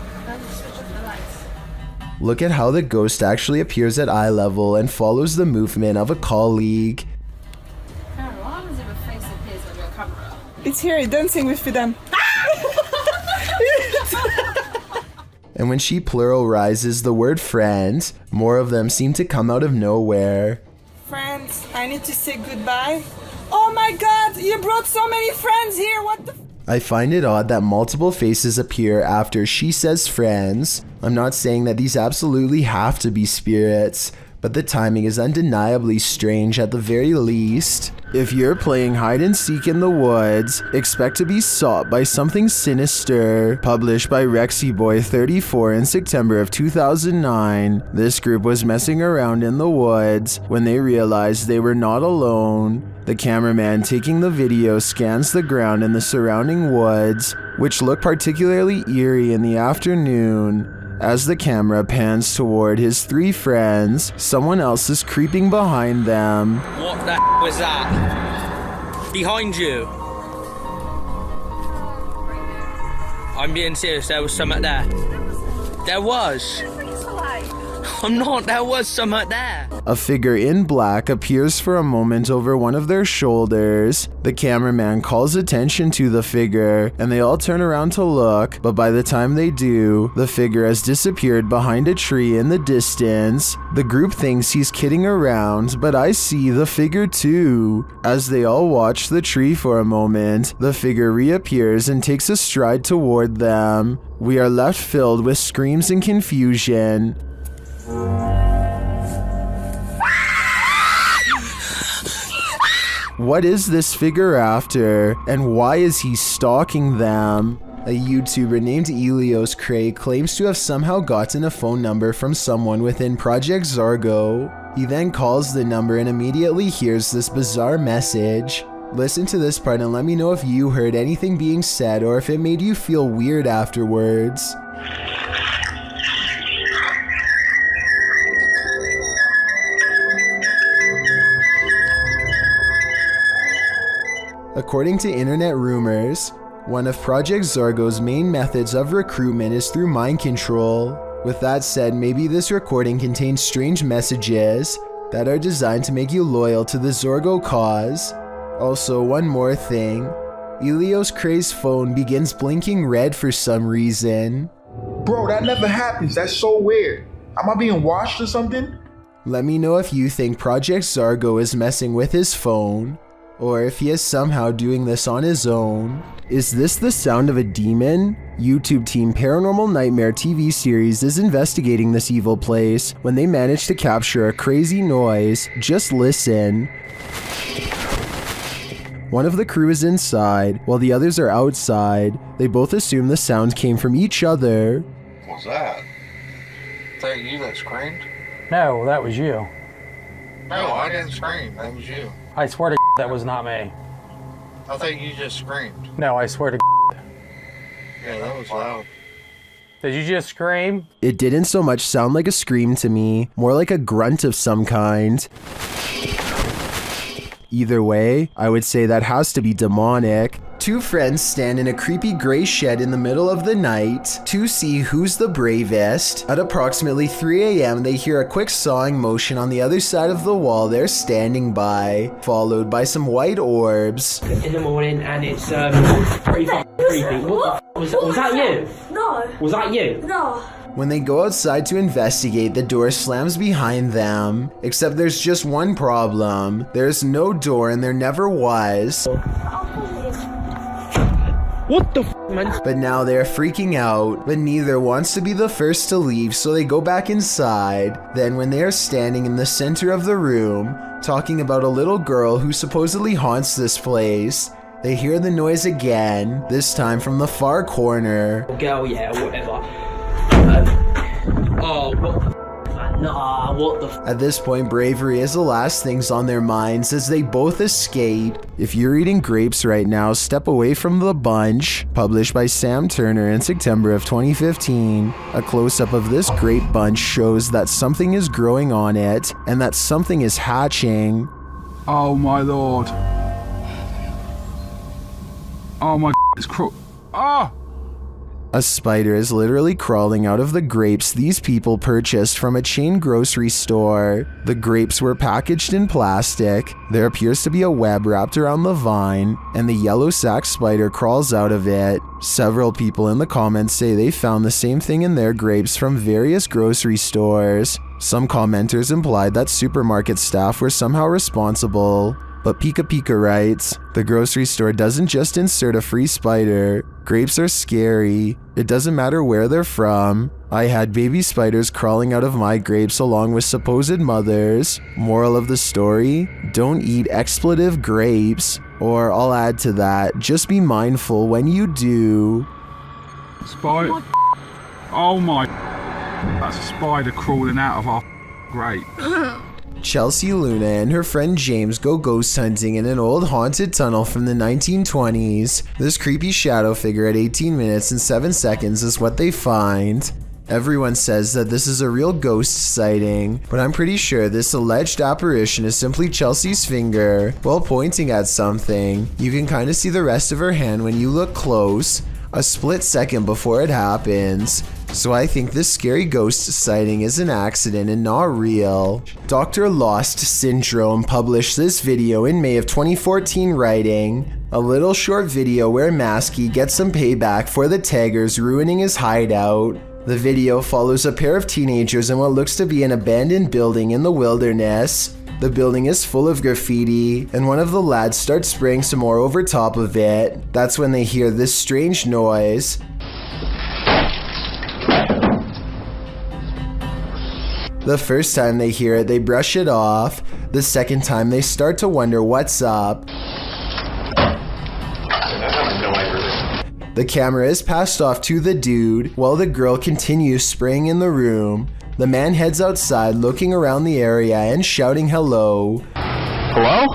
Look at how the ghost actually appears at eye level and follows the movement of a colleague. It's here, dancing with them. And when she pluralizes the word friends, more of them seem to come out of nowhere. Friends, I need to say goodbye. Oh my god, you brought so many friends here, what the I find it odd that multiple faces appear after she says friends. I'm not saying that these absolutely have to be spirits, but the timing is undeniably strange at the very least. If you're playing hide and seek in the woods, expect to be sought by something sinister. Published by RexyBoy34 in September of 2009, this group was messing around in the woods when they realized they were not alone. The cameraman taking the video scans the ground in the surrounding woods, which look particularly eerie in the afternoon. As the camera pans toward his three friends, someone else is creeping behind them. What the was that? Behind you. I'm being serious, there was something there. There was. I'm not, there was something there. A figure in black appears for a moment over one of their shoulders. The cameraman calls attention to the figure, and they all turn around to look, but by the time they do, the figure has disappeared behind a tree in the distance. The group thinks he's kidding around, but I see the figure too. As they all watch the tree for a moment, the figure reappears and takes a stride toward them. We are left filled with screams and confusion. What is this figure after, and why is he stalking them? A YouTuber named Elios Cray claims to have somehow gotten a phone number from someone within Project Zargo. He then calls the number and immediately hears this bizarre message. Listen to this part and let me know if you heard anything being said or if it made you feel weird afterwards. According to internet rumors, one of Project Zargo's main methods of recruitment is through mind control. With that said, maybe this recording contains strange messages that are designed to make you loyal to the Zorgo cause. Also, one more thing. Elios Cray's phone begins blinking red for some reason. Bro, that never happens. That's so weird. Am I being watched or something? Let me know if you think Project Zargo is messing with his phone, or if he is somehow doing this on his own. Is this the sound of a demon? YouTube team Paranormal Nightmare TV series is investigating this evil place when they manage to capture a crazy noise. Just listen. One of the crew is inside, while the others are outside. They both assume the sound came from each other. What was that? Is that you that screamed? No, that was you. No, I didn't scream. That was you. I swear to that was not me. I think you just screamed. No, I swear to Yeah, that was loud. Did you just scream? It didn't so much sound like a scream to me, more like a grunt of some kind. Either way, I would say that has to be demonic. Two friends stand in a creepy gray shed in the middle of the night to see who's the bravest. At approximately 3 a.m., they hear a quick sawing motion on the other side of the wall they're standing by, followed by some white orbs. In the morning, and it's pretty creepy. What was that you? No. Was that you? No. When they go outside to investigate, the door slams behind them. Except there's just one problem. There's no door and there never was. What the f, man? But now they're freaking out, but neither wants to be the first to leave, so they go back inside. Then when they are standing in the center of the room, talking about a little girl who supposedly haunts this place, they hear the noise again, this time from the far corner. Girl, yeah, whatever. Oh, what the f? Nah, what the f? At this point, bravery is the last things on their minds as they both escape. If you're eating grapes right now, step away from the bunch. Published by Sam Turner in September of 2015. A close-up of this grape bunch shows that something is growing on it, and that something is hatching. Oh my lord. Oh my, it's Ah! A spider is literally crawling out of the grapes these people purchased from a chain grocery store. The grapes were packaged in plastic. There appears to be a web wrapped around the vine, and the yellow sac spider crawls out of it. Several people in the comments say they found the same thing in their grapes from various grocery stores. Some commenters implied that supermarket staff were somehow responsible. But Pika Pika writes, the grocery store doesn't just insert a free spider. Grapes are scary. It doesn't matter where they're from. I had baby spiders crawling out of my grapes along with supposed mothers. Moral of the story, don't eat expletive grapes. Or I'll add to that, just be mindful when you do. Spider. Oh my. That's a spider crawling out of our grape. Chelsea Luna and her friend James go ghost hunting in an old haunted tunnel from the 1920s. This creepy shadow figure at 18 minutes and 7 seconds is what they find. Everyone says that this is a real ghost sighting, but I'm pretty sure this alleged apparition is simply Chelsea's finger while pointing at something. You can kind of see the rest of her hand when you look close, a split second before it happens. So I think this scary ghost sighting is an accident and not real. Dr. Lost Syndrome published this video in May of 2014 writing, a little short video where Maskey gets some payback for the taggers ruining his hideout. The video follows a pair of teenagers in what looks to be an abandoned building in the wilderness. The building is full of graffiti, and one of the lads starts spraying some more over top of it. That's when they hear this strange noise. The first time they hear it, they brush it off. The second time, they start to wonder what's up. The camera is passed off to the dude, while the girl continues spraying in the room. The man heads outside, looking around the area and shouting hello. Hello?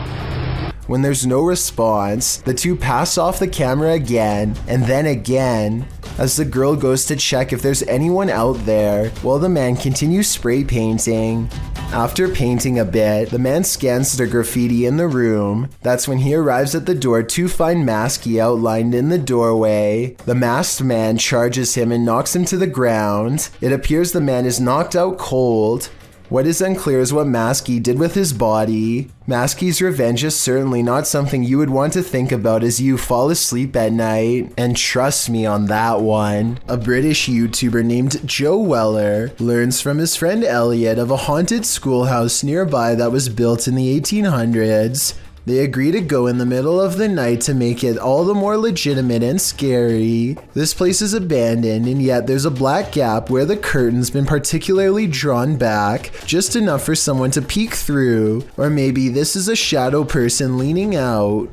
When there's no response, the two pass off the camera again, and then again, as the girl goes to check if there's anyone out there, while the man continues spray painting. After painting a bit, the man scans the graffiti in the room. That's when he arrives at the door to find Maskey outlined in the doorway. The masked man charges him and knocks him to the ground. It appears the man is knocked out cold. What is unclear is what Maskey did with his body. Maskey's revenge is certainly not something you would want to think about as you fall asleep at night. And trust me on that one. A British YouTuber named Joe Weller learns from his friend Elliot of a haunted schoolhouse nearby that was built in the 1800s. They agree to go in the middle of the night to make it all the more legitimate and scary. This place is abandoned, and yet there's a black gap where the curtain's been particularly drawn back, just enough for someone to peek through. Or maybe this is a shadow person leaning out.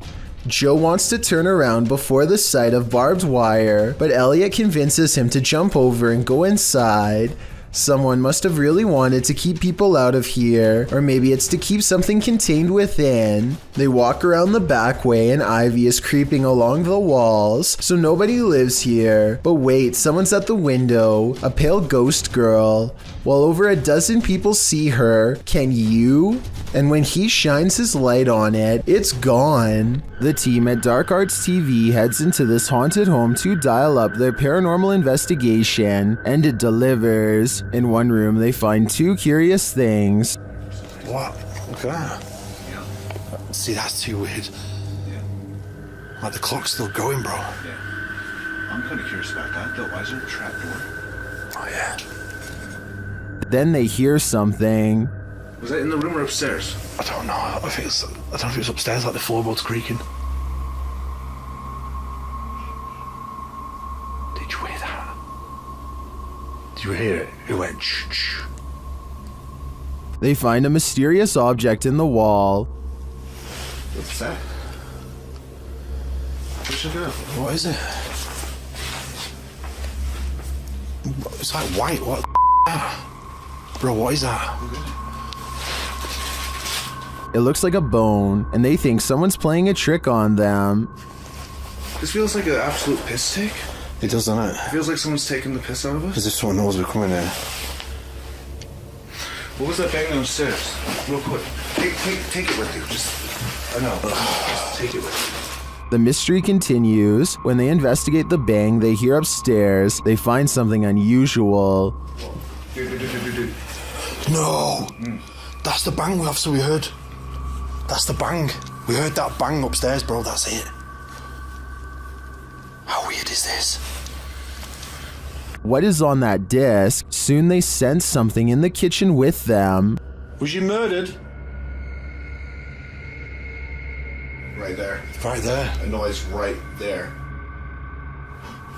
Joe wants to turn around before the sight of barbed wire, but Elliot convinces him to jump over and go inside. Someone must have really wanted to keep people out of here, or maybe it's to keep something contained within. They walk around the back way and ivy is creeping along the walls, so nobody lives here. But wait, someone's at the window, a pale ghost girl. While over a dozen people see her, can you? And when he shines his light on it, it's gone. The team at Dark Arts TV heads into this haunted home to dial up their paranormal investigation, and it delivers. In one room, they find two curious things. What? Look at that. See, that's too weird. Like the clock's still going, bro. Yeah. I'm kind of curious about that, though. Why is there a trap door? Oh, yeah. Then they hear something. Was that in the room or upstairs? I don't know. I don't know if it was upstairs, like the floorboards creaking. Did you hear that? Did you hear it? It went shh. They find a mysterious object in the wall. What's that? Push it up. What is it? It's like white. What the Bro, what is that? It looks like a bone, and they think someone's playing a trick on them. This feels like an absolute piss take. It does, doesn't it? It feels like someone's taking the piss out of us. As if someone knows we're coming there. What was that bang downstairs? Real quick. Take it with you. I know. Just take it with you. The mystery continues. When they investigate the bang they hear upstairs, they find something unusual. Dude. No! That's the bang we heard. That's the bang. We heard that bang upstairs, bro. That's it. How weird is this? What is on that disc? Soon they sense something in the kitchen with them. Was you murdered? Right there. Right there. A noise right there.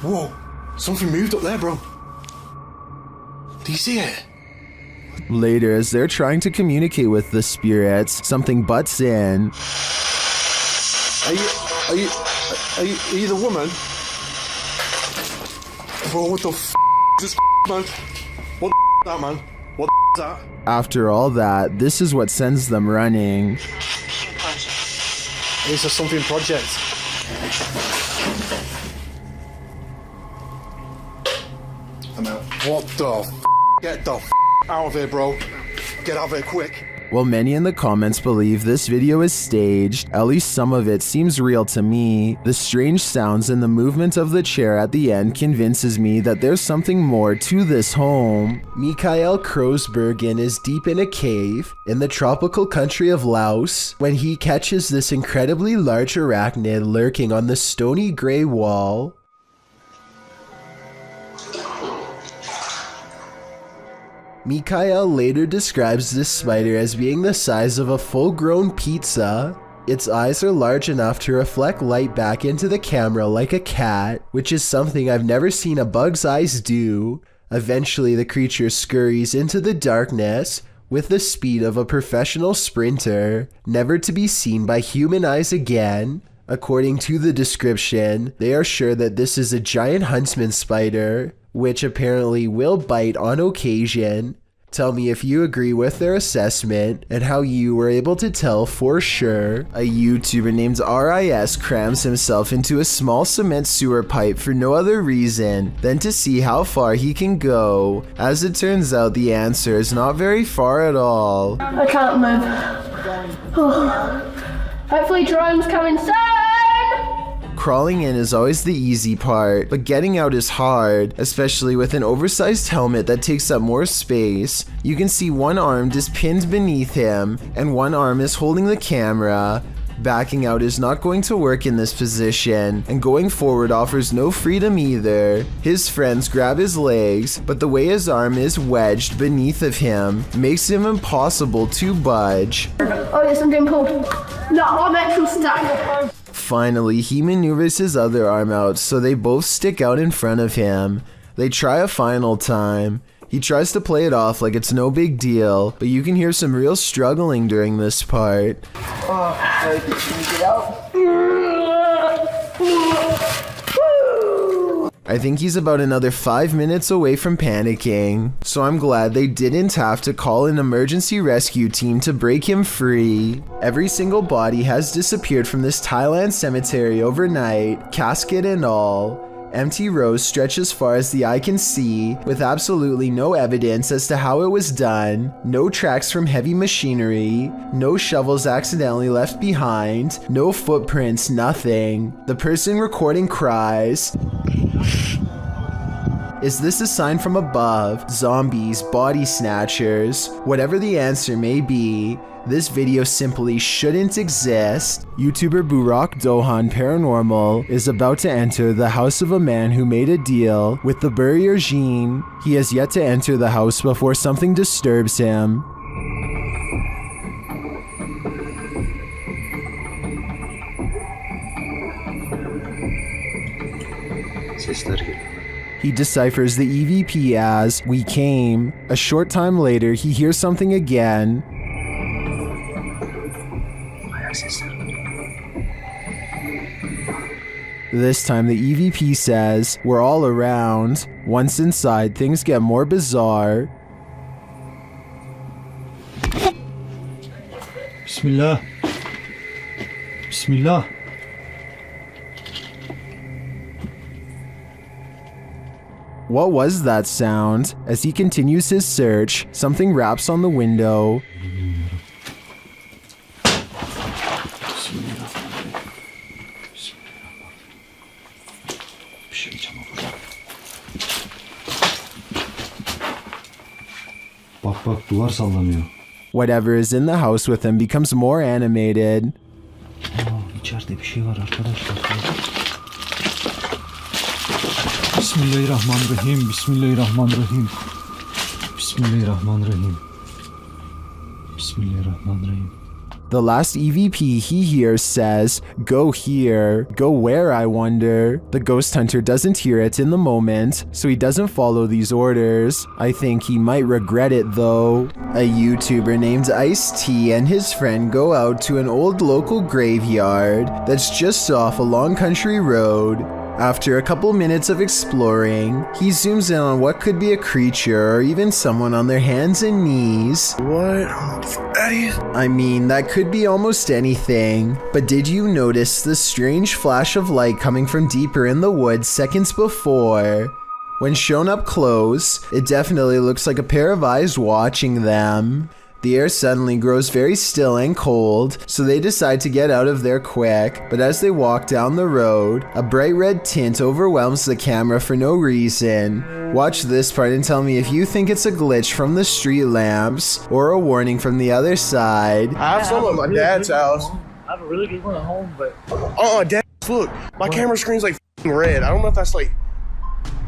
Whoa. Something moved up there, bro. Do you see it? Later, as they're trying to communicate with the spirits, something butts in. Are you the woman? Bro, what the f is this man? What the is that, man? What the is that? After all that, this is what sends them running. It's a something project. I'm out. What the f? Get the f out of here, bro. Get out of here quick. While many in the comments believe this video is staged, at least some of it seems real to me. The strange sounds and the movement of the chair at the end convinces me that there's something more to this home. Mikael Kroosbergen is deep in a cave in the tropical country of Laos when he catches this incredibly large arachnid lurking on the stony gray wall. Mikael later describes this spider as being the size of a full-grown pizza. Its eyes are large enough to reflect light back into the camera like a cat, which is something I've never seen a bug's eyes do. Eventually, the creature scurries into the darkness with the speed of a professional sprinter, never to be seen by human eyes again. According to the description, they are sure that this is a giant huntsman spider, which apparently will bite on occasion. Tell me if you agree with their assessment and how you were able to tell for sure. A YouTuber named RIS crams himself into a small cement sewer pipe for no other reason than to see how far he can go. As it turns out, the answer is not very far at all. I can't move. Hopefully drone's coming soon! Crawling in is always the easy part, but getting out is hard, especially with an oversized helmet that takes up more space. You can see one arm is pinned beneath him, and one arm is holding the camera. Backing out is not going to work in this position, and going forward offers no freedom either. His friends grab his legs, but the way his arm is wedged beneath of him makes him impossible to budge. Oh, yes, I'm getting pulled. No, I'm actually stuck. Finally, he maneuvers his other arm out so they both stick out in front of him. They try a final time. He tries to play it off like it's no big deal, but you can hear some real struggling during this part. Can you get out? I think he's about another 5 minutes away from panicking, so I'm glad they didn't have to call an emergency rescue team to break him free. Every single body has disappeared from this Thailand cemetery overnight, casket and all. Empty rows stretch as far as the eye can see, with absolutely no evidence as to how it was done, no tracks from heavy machinery, no shovels accidentally left behind, no footprints, nothing. The person recording cries. Is this a sign from above? Zombies, body snatchers? Whatever the answer may be, this video simply shouldn't exist. YouTuber Burak Dohan Paranormal is about to enter the house of a man who made a deal with the Burier Jean. He has yet to enter the house before something disturbs him. He deciphers the EVP as "we came." A short time later, he hears something again. This time the EVP says, "We're all around." Once inside, things get more bizarre. Bismillah. Bismillah. What was that sound? As he continues his search, something raps on the window. Bak bak duvar sallanıyor. Whatever is in the house with him becomes more animated. İçeride bir şey var arkadaşlar. Bismillahirrahmanirrahim. Bismillahirrahmanirrahim. Bismillahirrahmanirrahim. Bismillahirrahmanirrahim. The last EVP he hears says, "Go here." Go where, I wonder? The ghost hunter doesn't hear it in the moment, so he doesn't follow these orders. I think he might regret it though. A YouTuber named Ice-T and his friend go out to an old local graveyard that's just off a long country road. After a couple minutes of exploring, he zooms in on what could be a creature or even someone on their hands and knees. What? That is? I mean, that could be almost anything. But did you notice the strange flash of light coming from deeper in the woods seconds before? When shown up close, it definitely looks like a pair of eyes watching them. The air suddenly grows very still and cold, so they decide to get out of there quick, but as they walk down the road, a bright red tint overwhelms the camera for no reason. Watch this part and tell me if you think it's a glitch from the street lamps, or a warning from the other side. I have some at my dad's house. I have a really good one at home, but... Dad, look, my camera screen's like red. I don't know if that's like...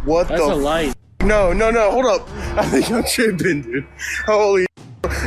What that's the... That's a light. No, hold up. I think I'm tripping, dude. Holy...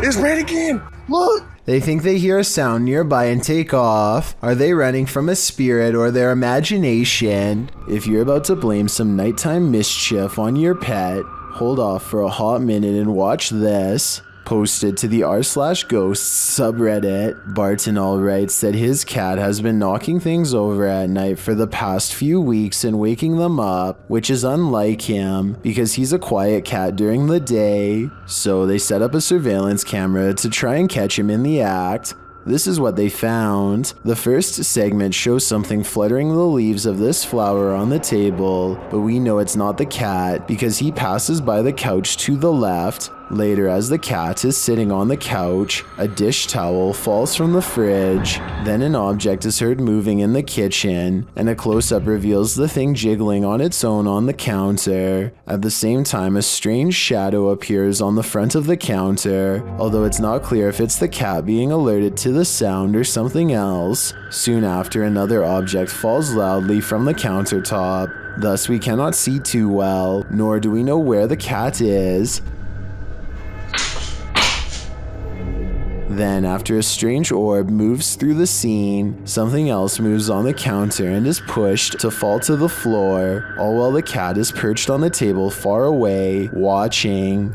It's red again! Look! They think they hear a sound nearby and take off. Are they running from a spirit or their imagination? If you're about to blame some nighttime mischief on your pet, hold off for a hot minute and watch this. Posted to the r/ghosts subreddit, Barton writes that his cat has been knocking things over at night for the past few weeks and waking them up, which is unlike him because he's a quiet cat during the day. So they set up a surveillance camera to try and catch him in the act. This is what they found. The first segment shows something fluttering the leaves of this flower on the table, but we know it's not the cat because he passes by the couch to the left. Later, as the cat is sitting on the couch, a dish towel falls from the fridge. Then an object is heard moving in the kitchen, and a close-up reveals the thing jiggling on its own on the counter. At the same time, a strange shadow appears on the front of the counter, although it's not clear if it's the cat being alerted to the sound or something else. Soon after, another object falls loudly from the countertop. Thus, we cannot see too well, nor do we know where the cat is. Then, after a strange orb moves through the scene, something else moves on the counter and is pushed to fall to the floor, all while the cat is perched on the table far away, watching.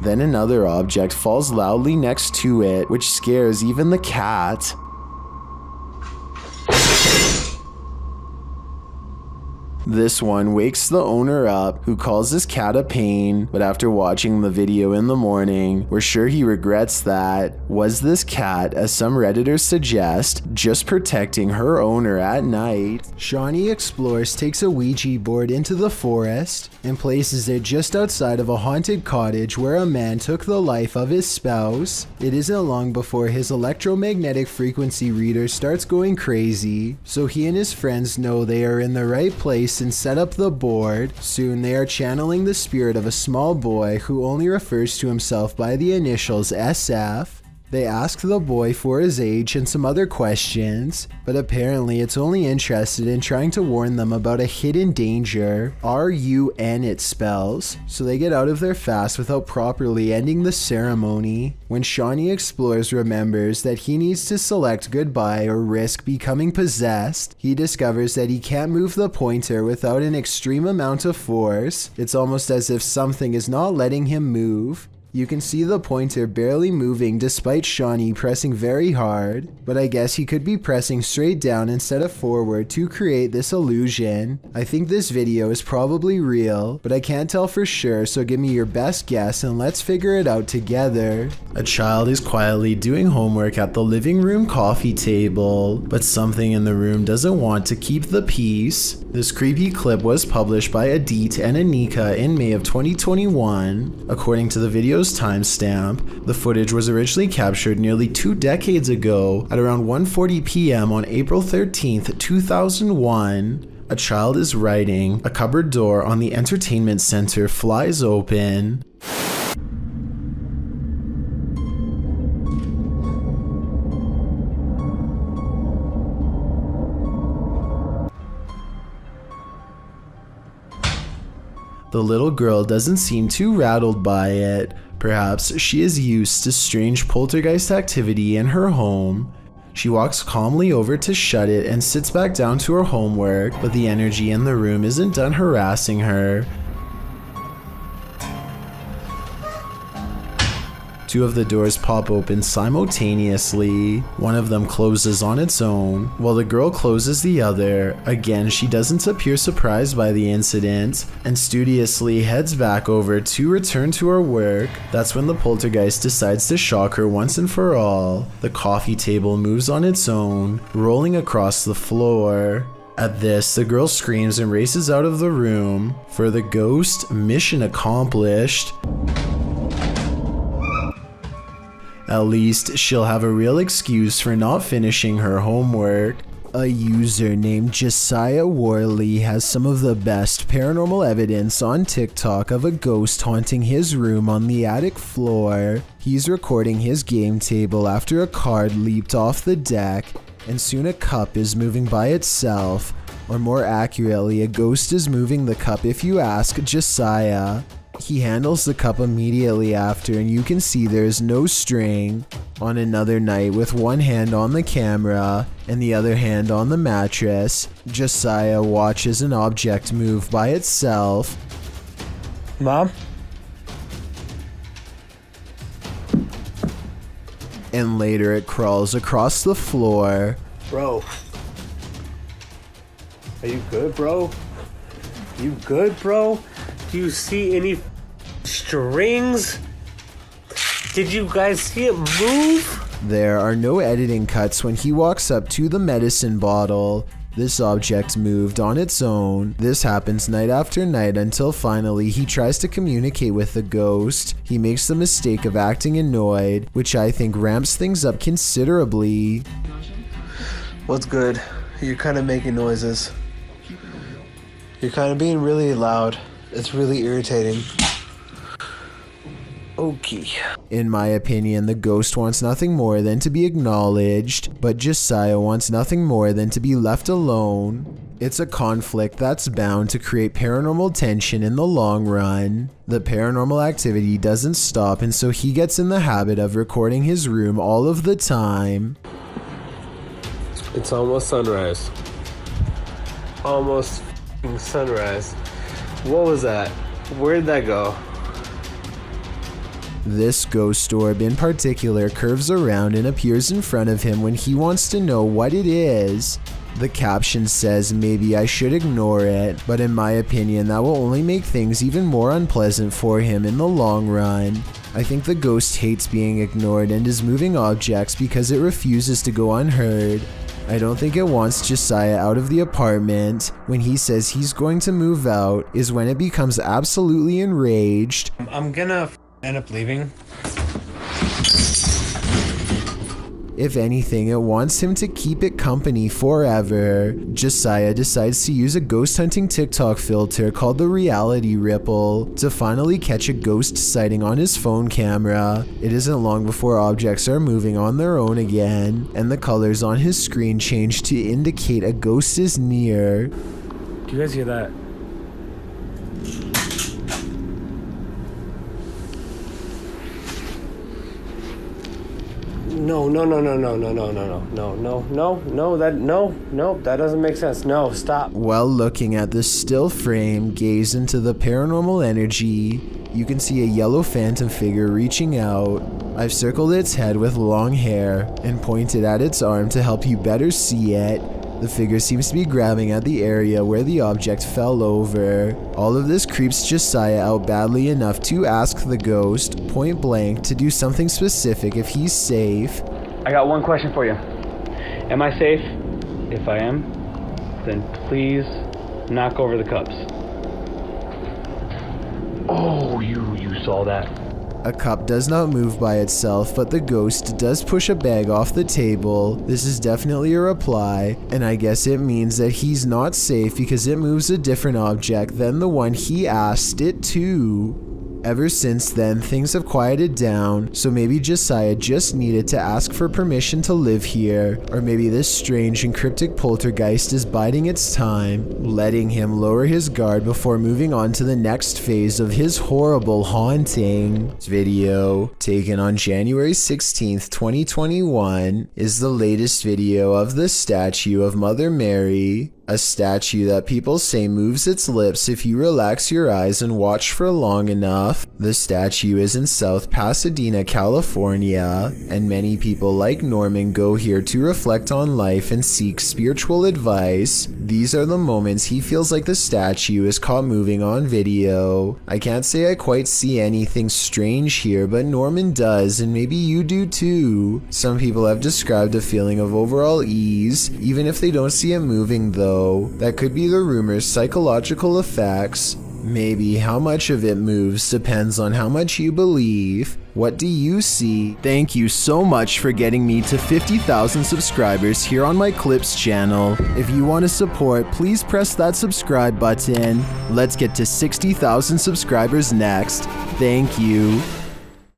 Then another object falls loudly next to it, which scares even the cat. This one wakes the owner up, who calls his cat a pain, but after watching the video in the morning, we're sure he regrets that. Was this cat, as some Redditors suggest, just protecting her owner at night? Shawnee Explores takes a Ouija board into the forest and places it just outside of a haunted cottage where a man took the life of his spouse. It isn't long before his electromagnetic frequency reader starts going crazy, so he and his friends know they are in the right place and set up the board. Soon they are channeling the spirit of a small boy who only refers to himself by the initials SF. They ask the boy for his age and some other questions, but apparently it's only interested in trying to warn them about a hidden danger. RUN it spells, so they get out of there fast without properly ending the ceremony. When Shawnee Explores remembers that he needs to select goodbye or risk becoming possessed, he discovers that he can't move the pointer without an extreme amount of force. It's almost as if something is not letting him move. You can see the pointer barely moving despite Shawnee pressing very hard, but I guess he could be pressing straight down instead of forward to create this illusion. I think this video is probably real, but I can't tell for sure, so give me your best guess and let's figure it out together. A child is quietly doing homework at the living room coffee table, but something in the room doesn't want to keep the peace. This creepy clip was published by Adit and Anika in May of 2021. According to the video's timestamp, the footage was originally captured nearly 2 decades ago at around 1:40 p.m. on April 13th, 2001. A child is writing, a cupboard door on the entertainment center flies open. The little girl doesn't seem too rattled by it. Perhaps she is used to strange poltergeist activity in her home. She walks calmly over to shut it and sits back down to her homework, but the energy in the room isn't done harassing her. Two of the doors pop open simultaneously. One of them closes on its own, while the girl closes the other. Again, she doesn't appear surprised by the incident, and studiously heads back over to return to her work. That's when the poltergeist decides to shock her once and for all. The coffee table moves on its own, rolling across the floor. At this, the girl screams and races out of the room. For the ghost, mission accomplished. At least, she'll have a real excuse for not finishing her homework. A user named Josiah Worley has some of the best paranormal evidence on TikTok of a ghost haunting his room on the attic floor. He's recording his game table after a card leaped off the deck, and soon a cup is moving by itself. Or more accurately, a ghost is moving the cup if you ask Josiah. He handles the cup immediately after, and you can see there's no string. On another night, with one hand on the camera and the other hand on the mattress, Josiah watches an object move by itself. Mom? And later it crawls across the floor. Bro. Are you good, bro? You good, bro? Do you see any strings? Did you guys see it move? There are no editing cuts when he walks up to the medicine bottle. This object moved on its own. This happens night after night until finally he tries to communicate with the ghost. He makes the mistake of acting annoyed, which I think ramps things up considerably. What's good? You're kind of making noises. You're kind of being really loud. It's really irritating. Okay. In my opinion, the ghost wants nothing more than to be acknowledged, but Josiah wants nothing more than to be left alone. It's a conflict that's bound to create paranormal tension in the long run. The paranormal activity doesn't stop, and so he gets in the habit of recording his room all of the time. It's almost sunrise. Almost sunrise. What was that? Where'd that go? This ghost orb in particular curves around and appears in front of him when he wants to know what it is. The caption says maybe I should ignore it, but in my opinion that will only make things even more unpleasant for him in the long run. I think the ghost hates being ignored and is moving objects because it refuses to go unheard. I don't think it wants Josiah out of the apartment. When he says he's going to move out is when it becomes absolutely enraged. I'm gonna end up leaving. If anything, it wants him to keep it company forever. Josiah decides to use a ghost hunting TikTok filter called the reality ripple to finally catch a ghost sighting on his phone camera. It isn't long before objects are moving on their own again, and the colors on his screen change to indicate a ghost is near. Do you guys hear that? No, that doesn't make sense. No, stop. While looking at the still frame gaze into the paranormal energy, you can see a yellow phantom figure reaching out. I've circled its head with long hair and pointed at its arm to help you better see it. The figure seems to be grabbing at the area where the object fell over. All of this creeps Josiah out badly enough to ask the ghost, point blank, to do something specific if he's safe. I got one question for you. Am I safe? If I am, then please knock over the cups. Oh, you saw that. A cup does not move by itself, but the ghost does push a bag off the table. This is definitely a reply, and I guess it means that he's not safe because it moves a different object than the one he asked it to. Ever since then, things have quieted down, so maybe Josiah just needed to ask for permission to live here, or maybe this strange and cryptic poltergeist is biding its time, letting him lower his guard before moving on to the next phase of his horrible haunting. This video, taken on January 16th, 2021, is the latest video of the statue of Mother Mary, a statue that people say moves its lips if you relax your eyes and watch for long enough. The statue is in South Pasadena, California, and many people like Norman go here to reflect on life and seek spiritual advice. These are the moments he feels like the statue is caught moving on video. I can't say I quite see anything strange here, but Norman does, and maybe you do too. Some people have described a feeling of overall ease, even if they don't see it moving though. That could be the rumor's psychological effects. Maybe how much of it moves depends on how much you believe. What do you see? Thank you so much for getting me to 50,000 subscribers here on my Clips channel. If you want to support, please press that subscribe button. Let's get to 60,000 subscribers next. Thank you.